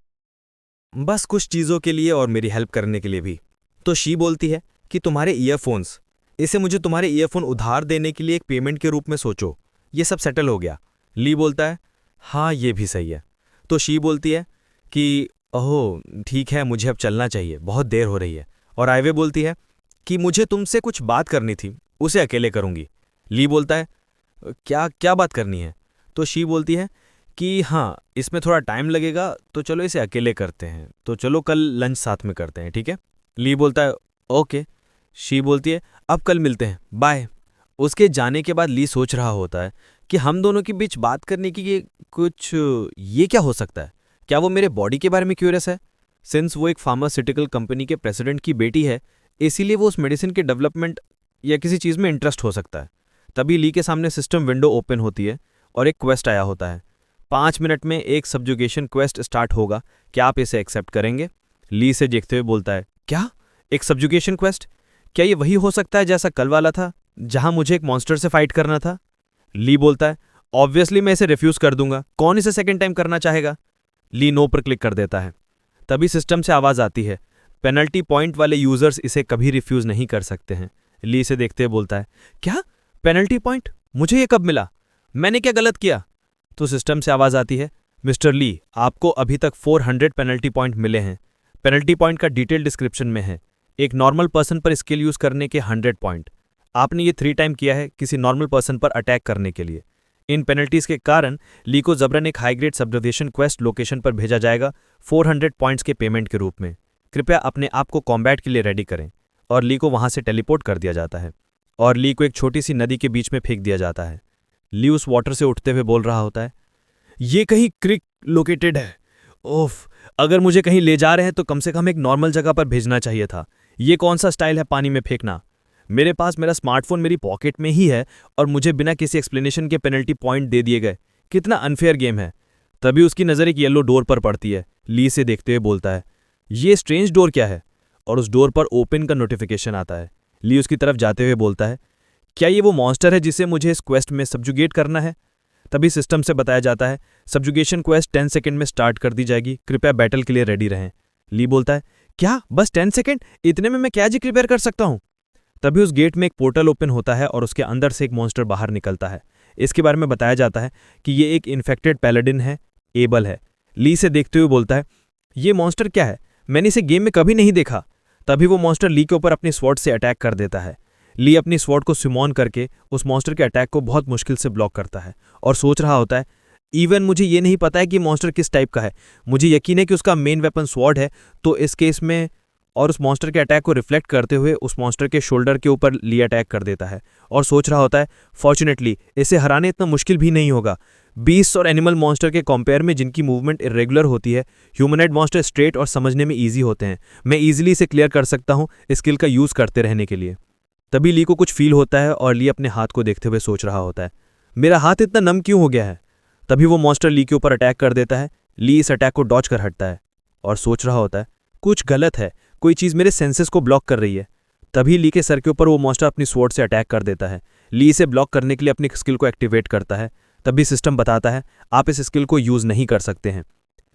बस कुछ चीज़ों के लिए और मेरी हेल्प करने के लिए भी। तो शी बोलती है कि तुम्हारे ईयरफोन्स, इसे मुझे तुम्हारे ईयरफोन उधार देने के लिए एक पेमेंट के रूप में सोचो, ये सब सेटल हो गया। ली बोलता है हाँ ये भी सही है। तो शी बोलती है कि ओह ठीक है, मुझे अब चलना चाहिए, बहुत देर हो रही है। और आईवे बोलती है कि मुझे तुमसे कुछ बात करनी थी, उसे अकेले करूंगी। ली बोलता है क्या क्या बात करनी है। तो शी बोलती है कि हाँ इसमें थोड़ा टाइम लगेगा, तो चलो इसे अकेले करते हैं, तो चलो कल लंच साथ में करते हैं, ठीक है। ली बोलता है ओके। शी बोलती है अब कल मिलते हैं, बाय। उसके जाने के बाद ली सोच रहा होता है कि हम दोनों के बीच बात करने की ये क्या हो सकता है, क्या वो मेरे बॉडी के बारे में क्यूरियस है। सिंस वो एक फार्मास्यूटिकल कंपनी के प्रेसिडेंट की बेटी है, इसीलिए वो उस मेडिसिन के डेवलपमेंट या किसी चीज़ में इंटरेस्ट हो सकता है। तभी ली के सामने सिस्टम विंडो ओपन होती है और एक क्वेस्ट आया होता है, 5 मिनट में एक सब्जुगेशन क्वेस्ट स्टार्ट होगा, क्या आप इसे एक्सेप्ट करेंगे। ली से देखते हुए बोलता है क्या, एक सब्जुगेशन क्वेस्ट, क्या ये वही हो सकता है जैसा कल वाला था जहां मुझे एक मॉन्स्टर से फाइट करना था। ली बोलता है ऑब्वियसली मैं इसे रिफ्यूज कर दूंगा, कौन इसे सेकेंड टाइम करना चाहेगा। ली नो पर क्लिक कर देता है। तभी सिस्टम से आवाज़ आती है, पेनल्टी पॉइंट वाले यूजर्स इसे कभी रिफ्यूज़ नहीं कर सकते हैं। ली इसे देखते हुए बोलता है, क्या पेनल्टी पॉइंट? मुझे ये कब मिला? मैंने क्या गलत किया? तो सिस्टम से आवाज़ आती है, मिस्टर ली, आपको अभी तक 400 पेनल्टी पॉइंट मिले हैं। पेनल्टी पॉइंट का डिटेल डिस्क्रिप्शन में है। एक नॉर्मल पर्सन पर स्किल यूज़ करने के 100 पॉइंट। आपने ये 3 टाइम किया है किसी नॉर्मल पर्सन पर अटैक करने के लिए। इन पेनल्टीज के कारण ली को जबरन एक high grade subdivision quest location पर भेजा जाएगा 400 पॉइंट्स के पेमेंट के रूप में। कृपया अपने आप को कॉम्बैट के लिए रेडी करें। और ली को वहां से टेलीपोर्ट कर दिया जाता है और ली को एक छोटी सी नदी के बीच में फेंक दिया जाता है। ली उस वाटर से उठते हुए बोल रहा होता है, ये कहीं क्रिक लोकेटेड है। ओफ, अगर मुझे कहीं ले जा रहे हैं तो कम से कम एक नॉर्मल जगह पर भेजना चाहिए था। ये कौन सा स्टाइल है पानी में फेंकना? मेरे पास मेरा स्मार्टफोन मेरी पॉकेट में ही है और मुझे बिना किसी एक्सप्लेनेशन के पेनल्टी पॉइंट दे दिए गए। कितना अनफेयर गेम है। तभी उसकी नज़र एक येलो डोर पर पड़ती है। ली से देखते हुए बोलता है, ये स्ट्रेंज डोर क्या है? और उस डोर पर ओपन का नोटिफिकेशन आता है। ली उसकी तरफ जाते हुए बोलता है, क्या ये वो मॉन्स्टर है जिसे मुझे इस क्वेस्ट में सब्जुगेट करना है? तभी सिस्टम से बताया जाता है, सब्जुगेशन क्वेस्ट 10 सेकंड में स्टार्ट कर दी जाएगी, कृपया बैटल के लिए रेडी रहें। ली बोलता है, क्या बस 10 सेकंड? इतने में मैं क्या जी प्रिपेयर कर सकता हूँ? तभी उस गेट में एक पोर्टल ओपन होता है और उसके अंदर से एक मॉन्स्टर बाहर निकलता है। इसके बारे में बताया जाता है कि ये एक इन्फेक्टेड पैलेडिन है, एबल है। ली से देखते हुए बोलता है, ये मॉन्स्टर क्या है? मैंने इसे गेम में कभी नहीं देखा। तभी वो मॉन्स्टर ली के ऊपर अपनी स्वॉर्ड से अटैक कर देता है। ली अपनी स्वॉर्ड को सुमॉन करके उस मॉन्स्टर के अटैक को बहुत मुश्किल से ब्लॉक करता है और सोच रहा होता है, इवन मुझे ये नहीं पता है कि मॉन्स्टर किस टाइप का है। मुझे यकीन है कि उसका मेन वेपन स्वॉर्ड है, तो इस केस में और उस मॉन्स्टर के अटैक को रिफ्लेक्ट करते हुए उस मॉन्स्टर के शोल्डर के ऊपर ली अटैक कर देता है और सोच रहा होता है, फॉर्चुनेटली इसे हराने इतना मुश्किल भी नहीं होगा। बीस्ट और एनिमल मॉन्स्टर के कंपेयर में जिनकी मूवमेंट इरेगुलर होती है, ह्यूमनॉइड मॉन्स्टर स्ट्रेट और समझने में ईजी होते हैं। मैं ईजिली इसे क्लियर कर सकता हूँ स्किल का यूज़ करते रहने के लिए। तभी ली को कुछ फील होता है और ली अपने हाथ को देखते हुए सोच रहा होता है, मेरा हाथ इतना नम क्यों हो गया है? तभी वो मॉन्स्टर ली के ऊपर अटैक कर देता है। ली इस अटैक को डॉज कर हटता है और सोच रहा होता है, कुछ गलत है, कोई चीज़ मेरे सेंसेस को ब्लॉक कर रही है। तभी ली के सर के ऊपर वो मॉन्स्टर अपनी स्वॉर्ड से अटैक कर देता है। ली इसे ब्लॉक करने के लिए अपनी स्किल को एक्टिवेट करता है। तभी सिस्टम बताता है, आप इस स्किल को यूज़ नहीं कर सकते हैं।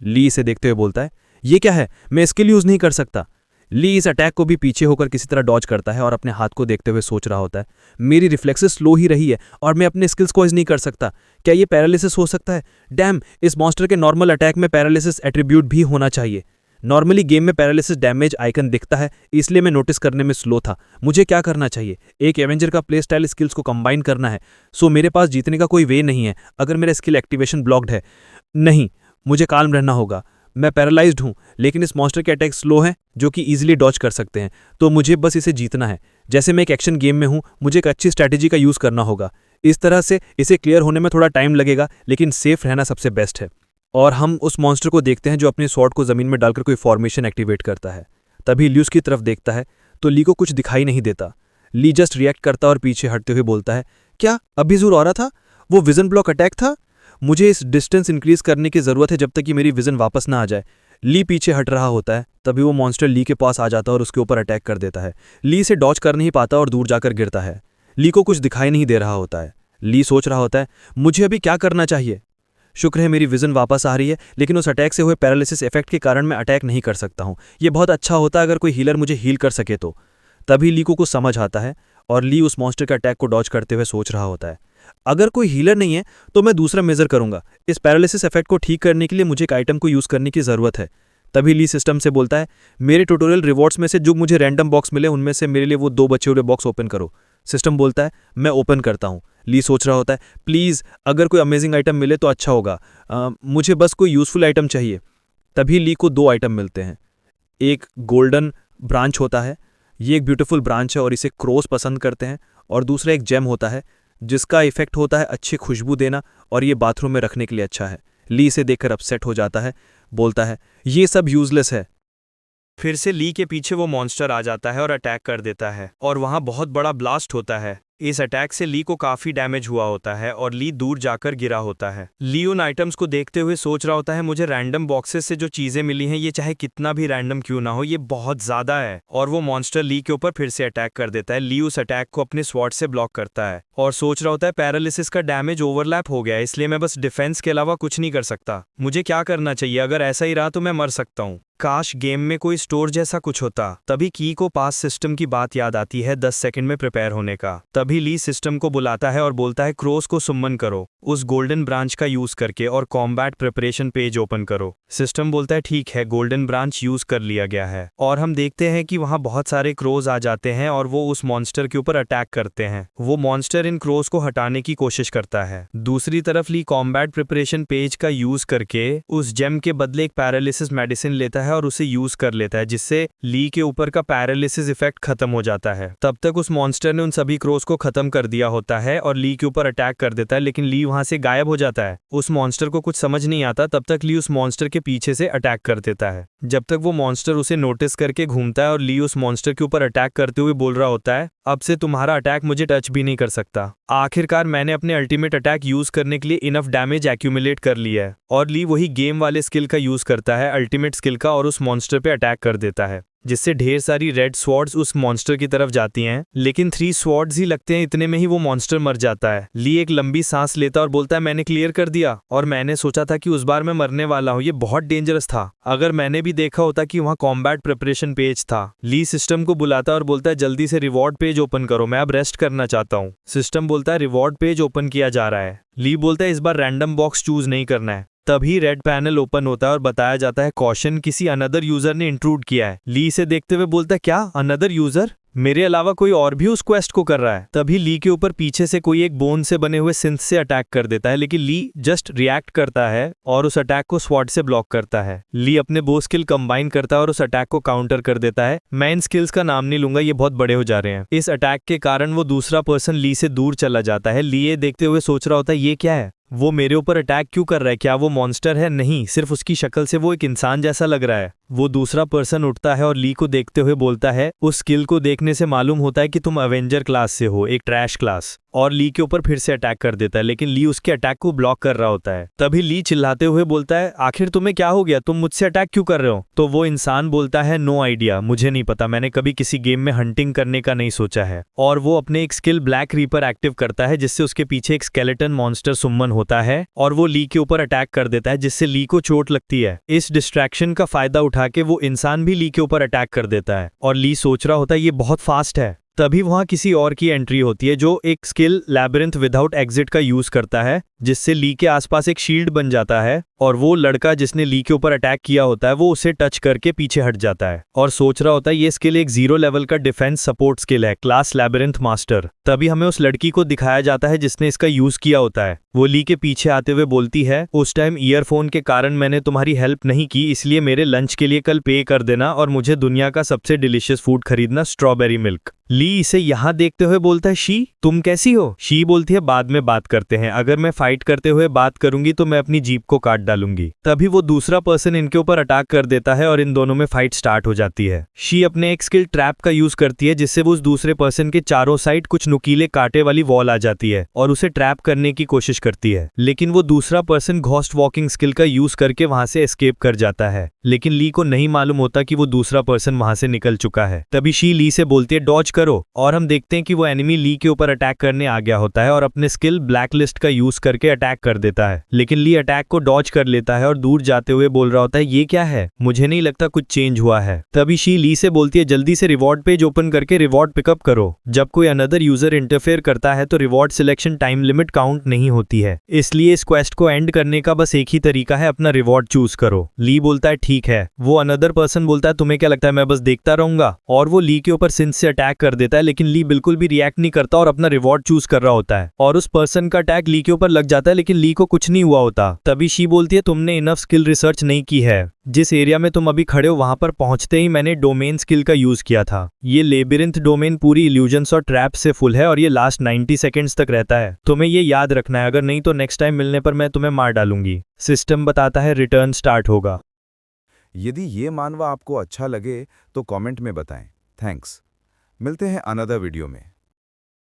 ली इसे देखते हुए बोलता है, ये क्या है? मैं स्किल यूज़ नहीं कर सकता। ली इस अटैक को भी पीछे होकर किसी तरह डॉज करता है और अपने हाथ को देखते हुए सोच रहा होता है, मेरी रिफ्लेक्सेस स्लो ही रही है और मैं अपने स्किल्स को यूज नहीं कर सकता। क्या ये पैरालिसिस हो सकता है? डैम, इस मॉन्स्टर के नॉर्मल अटैक में पैरालिसिस एट्रीब्यूट भी होना चाहिए। नॉर्मली गेम में पैरालिसिस डैमेज आइकन दिखता है, इसलिए मैं नोटिस करने में स्लो था। मुझे क्या करना चाहिए? एक एवेंजर का प्ले स्टाइल स्किल्स को कंबाइन करना है, सो मेरे पास जीतने का कोई वे नहीं है अगर मेरा स्किल एक्टिवेशन ब्लॉक्ड है। नहीं, मुझे काल्म रहना होगा। मैं पैरालाइज्ड हूँ, लेकिन इस मॉन्स्टर के अटैक स्लो हैं जो कि ईजिली डॉज कर सकते हैं, तो मुझे बस इसे जीतना है। जैसे मैं एक एक्शन गेम में हूँ, मुझे एक अच्छी स्ट्रैटेजी का यूज़ करना होगा। इस तरह से इसे क्लियर होने में थोड़ा टाइम लगेगा, लेकिन सेफ रहना सबसे बेस्ट है। और हम उस मॉन्स्टर को देखते हैं जो अपनी स्वॉर्ड को ज़मीन में डालकर कोई फॉर्मेशन एक्टिवेट करता है। तभी ली उसकी तरफ देखता है तो ली को कुछ दिखाई नहीं देता। ली जस्ट रिएक्ट करता और पीछे हटते हुए बोलता है, क्या अभी ज़रूर आ रहा था? वो विजन ब्लॉक अटैक था? मुझे इस डिस्टेंस इंक्रीज करने की ज़रूरत है जब तक कि मेरी विजन वापस ना आ जाए। ली पीछे हट रहा होता है, तभी वो मॉन्स्टर ली के पास आ जाता है और उसके ऊपर अटैक कर देता है। ली इसे डॉज कर नहीं पाता और दूर जाकर गिरता है। ली को कुछ दिखाई नहीं दे रहा होता है। ली सोच रहा होता है, मुझे अभी क्या करना चाहिए? शुक्र है मेरी विजन वापस आ रही है, लेकिन उस अटैक से हुए पैरालिसिस इफेक्ट के कारण मैं अटैक नहीं कर सकता हूँ। ये बहुत अच्छा होता अगर कोई हीलर मुझे हील कर सके तो। तभी ली को कुछ समझ आता है और ली उस मॉन्स्टर के अटैक को डॉज करते हुए सोच रहा होता है, अगर कोई हीलर नहीं है तो मैं दूसरा मेजर करूंगा। इस पैरालिसिस इफेक्ट को ठीक करने के लिए मुझे एक आइटम को यूज़ करने की ज़रूरत है। तभी ली सिस्टम से बोलता है, मेरे ट्यूटोरियल रिवॉर्ड्स में से जो मुझे रैंडम बॉक्स मिले उनमें से मेरे लिए वो 2 बचे हुए बॉक्स ओपन करो। सिस्टम बोलता है, मैं ओपन करता हूँ। ली सोच रहा होता है, प्लीज़ अगर कोई अमेजिंग आइटम मिले तो अच्छा होगा, मुझे बस कोई यूज़फुल आइटम चाहिए। तभी ली को 2 आइटम मिलते हैं। एक गोल्डन ब्रांच होता है, ये एक ब्यूटीफुल ब्रांच है और इसे क्रोस पसंद करते हैं। और दूसरा एक जेम होता है जिसका इफेक्ट होता है अच्छी खुशबू देना और ये बाथरूम में रखने के लिए अच्छा है। ली इसे देखकर अपसेट हो जाता है, बोलता है, ये सब यूजलेस है। फिर से ली के पीछे वो मॉन्स्टर आ जाता है और अटैक कर देता है और वहां बहुत बड़ा ब्लास्ट होता है। इस अटैक से ली को काफी डैमेज हुआ होता है और ली दूर जाकर गिरा होता है। ली उन आइटम्स को देखते हुए सोच रहा होता है, मुझे रैंडम बॉक्सेस से जो चीजें मिली हैं ये चाहे कितना भी रैंडम क्यों ना हो, ये बहुत ज्यादा है। और वो मॉन्स्टर ली के ऊपर फिर से अटैक कर देता है। ली उस अटैक को अपने स्वॉर्ड से ब्लॉक करता है और सोच रहा होता है, पैरालिसिस का डैमेज ओवरलैप हो गया है, इसलिए मैं बस डिफेंस के अलावा कुछ नहीं कर सकता। मुझे क्या करना चाहिए? अगर ऐसा ही रहा तो मैं मर सकता हूँ। काश गेम में कोई स्टोर जैसा कुछ होता। तभी की को पास सिस्टम की बात याद आती है 10 सेकंड में प्रिपेयर होने का। तभी ली सिस्टम को बुलाता है और बोलता है क्रोस को सुम्मन करो उस गोल्डन ब्रांच का यूज करके और कॉम्बैट प्रिपरेशन पेज ओपन करो। सिस्टम बोलता है ठीक है, गोल्डन ब्रांच यूज कर लिया गया है। और हम देखते हैं कि वहां बहुत सारे क्रोज आ जाते हैं और वो उस मॉन्स्टर के ऊपर अटैक करते हैं। वो मॉन्स्टर इन क्रोज को हटाने की कोशिश करता है। दूसरी तरफ ली कॉम्बैट प्रिपरेशन पेज का यूज करके उस जेम के बदले एक पैरालिसिस मेडिसिन लेता है और उसे यूज कर लेता है, जिससे ली के ऊपर का पैरालिसिस इफेक्ट खत्म हो जाता है। तब तक उस मॉन्स्टर ने उन सभी क्रोज को खत्म कर दिया होता है और ली के ऊपर अटैक कर देता है, लेकिन ली वहां से गायब हो जाता है। उस मॉन्स्टर को कुछ समझ नहीं आता, तब तक ली उस मॉन्स्टर के पीछे से अटैक कर देता है। जब तक वो मॉन्स्टर उसे नोटिस करके घूमता है और ली उस मॉन्स्टर के ऊपर अटैक करते हुए बोल रहा होता है अब से तुम्हारा अटैक मुझे टच भी नहीं कर सकता। आखिरकार मैंने अपने अल्टीमेट अटैक यूज करने के लिए इनफ डैमेज एक्यूमुलेट कर लिया है। और ली वही गेम वाले स्किल का यूज करता है, अल्टीमेट स्किल का, और उस मॉन्स्टर पे अटैक कर देता है, जिससे ढेर सारी रेड स्वॉर्ड्स उस मॉन्स्टर की तरफ जाती हैं। लेकिन 3 स्वॉर्ड्स ही लगते हैं, इतने में ही वो मॉन्स्टर मर जाता है। ली एक लंबी सांस लेता और बोलता है मैंने क्लियर कर दिया और मैंने सोचा था कि उस बार मैं मरने वाला हूँ, ये बहुत डेंजरस था। अगर मैंने भी देखा होता कि वहाँ कॉम्बैट प्रिपरेशन पेज था। ली सिस्टम को बुलाता और बोलता है जल्दी से रिवॉर्ड पेज ओपन करो, मैं अब रेस्ट करना चाहता हूँ। सिस्टम बोलता है रिवॉर्ड पेज ओपन किया जा रहा है। ली बोलता है इस बार रैंडम बॉक्स चूज नहीं करना है। तभी रेड पैनल ओपन होता है और बताया जाता है कॉशन, किसी अनदर यूजर ने इंट्रूड किया है। ली इसे देखते हुए बोलता है क्या अनदर यूजर? मेरे अलावा कोई और भी उस क्वेस्ट को कर रहा है। तभी ली के ऊपर पीछे से कोई एक बोन से बने हुए सिंथ से अटैक कर देता है, लेकिन ली जस्ट रिएक्ट करता है और उस अटैक को स्वॉर्ड से ब्लॉक करता है। ली अपने बो स्किल कंबाइन करता है और उस अटैक को काउंटर कर देता है। मैं इन स्किल्स का नाम नहीं लूंगा, ये बहुत बड़े हो जा रहे हैं। इस अटैक के कारण वो दूसरा पर्सन ली से दूर चला जाता है। ली ये देखते हुए सोच रहा होता है ये क्या है, वो मेरे ऊपर अटैक क्यों कर रहा है, क्या वो मॉन्स्टर है? नहीं, सिर्फ उसकी शक्ल से वो एक इंसान जैसा लग रहा है। वो दूसरा पर्सन उठता है और ली को देखते हुए बोलता है उस स्किल को देखने से मालूम होता है कि तुम अवेंजर क्लास से हो, एक ट्रैश क्लास। और ली के ऊपर फिर से अटैक कर देता है, लेकिन ली उसके अटैक को ब्लॉक कर रहा होता है। तभी ली चिल्लाते हुए बोलता है आखिर तुम्हें क्या हो गया, तुम मुझसे अटैक क्यों कर रहे हो? तो वो इंसान बोलता है नो आइडिया, मुझे नहीं पता, मैंने कभी किसी गेम में हंटिंग करने का नहीं सोचा है। और वो अपने एक स्किल ब्लैक रीपर एक्टिव करता है, जिससे उसके पीछे एक स्केलेटन मॉन्स्टर सुम्मन होता है और वो ली के ऊपर अटैक कर देता है, जिससे ली को चोट लगती है। इस डिस्ट्रैक्शन का फायदा उठा के वो इंसान भी ली के ऊपर अटैक कर देता है और ली सोच रहा होता है ये बहुत फास्ट है। तभी वहां किसी और की एंट्री होती है जो एक स्किल लैबिरिंथ विदाउट एग्जिट का यूज करता है, जिससे ली के आसपास एक शील्ड बन जाता है और वो लड़का जिसने ली के ऊपर अटैक किया होता है वो उसे टच करके पीछे हट जाता है और सोच रहा होता है ये स्किल एक 0 लेवल का डिफेंस सपोर्ट स्किल है, क्लास लैबिरिंथ मास्टर। तभी हमें उस लड़की को दिखाया जाता है जिसने इसका यूज किया होता है। वो ली के पीछे आते हुए बोलती है उस टाइम ईयरफोन के कारण मैंने तुम्हारी हेल्प नहीं की, इसलिए मेरे लंच के लिए कल पे कर देना और मुझे दुनिया का सबसे डिलीशियस फूड खरीदना, स्ट्रॉबेरी मिल्क। ली इसे यहाँ देखते हुए बोलता है शी तुम कैसी हो? शी बोलती है बाद में बात करते हैं, अगर मैं फाइट करते हुए बात करूंगी तो मैं अपनी जीप को काट डालूंगी। तभी वो दूसरा पर्सन इनके ऊपर अटैक कर देता है और इन दोनों में फाइट स्टार्ट हो जाती है। शी अपने एक स्किल ट्रैप का यूज करती है, जिससे वो उस दूसरे पर्सन के चारों साइड कुछ नुकीले कांटे वाली वॉल आ जाती है और उसे ट्रैप करने की कोशिश करती है, लेकिन वो दूसरा पर्सन घोस्ट वॉकिंग स्किल का यूज करके वहां से एस्केप कर जाता है। लेकिन ली को नहीं मालूम होता कि वो दूसरा पर्सन वहां से निकल चुका है। तभी शी ली से बोलती है डॉज करो और हम देखते हैं कि वो एनिमी ली के ऊपर अटैक करने आ गया होता है और अपने स्किल ब्लैकलिस्ट का यूज करके अटैक कर देता है, लेकिन ली अटैक को डॉज कर लेता है और दूर जाते हुए बोल रहा होता है ये क्या है, मुझे नहीं लगता कुछ चेंज हुआ है। तभी शी ली से बोलती है जल्दी से रिवॉर्ड पेज ओपन करके रिवॉर्ड पिकअप करो। जब कोई अनदर यूजर इंटरफेयर करता है तो reward selection time limit count नहीं होती है, इसलिए इस क्वेस्ट को एंड करने का बस एक ही तरीका है, अपना रिवॉर्ड चूज करो। ली बोलता है ठीक है। वो अनदर पर्सन बोलता है तुम्हें क्या लगता है मैं बस देखता रहूंगा? और वो ली के ऊपर सिंथ से अटैक कर देता है, लेकिन ली बिल्कुल भी रिएक्ट नहीं करता और अपना रिवॉर्ड चूज कर रहा होता है और उस पर्सन का अटैक ली के ऊपर लग जाता है, लेकिन ली को कुछ नहीं हुआ होता। तभी शी बोलती है तुमने इनफ स्किल रिसर्च नहीं की है, जिस एरिया में तुम अभी खड़े हो वहां पर पहुंचते ही मैंने डोमेन स्किल का यूज किया था। ये लेबिरिंथ डोमेन पूरी इल्यूजन्स और ट्रैप से फुल है और ये लास्ट 90 सेकेंड्स तक रहता है, तुम्हें ये याद रखना है, अगर नहीं तो नेक्स्ट टाइम मिलने पर मैं तुम्हें मार डालूंगी। सिस्टम बताता है रिटर्न स्टार्ट होगा। यदि ये मानवा आपको अच्छा लगे तो कमेंट में बताएं। थैंक्स। मिलते हैं अनदर वीडियो में।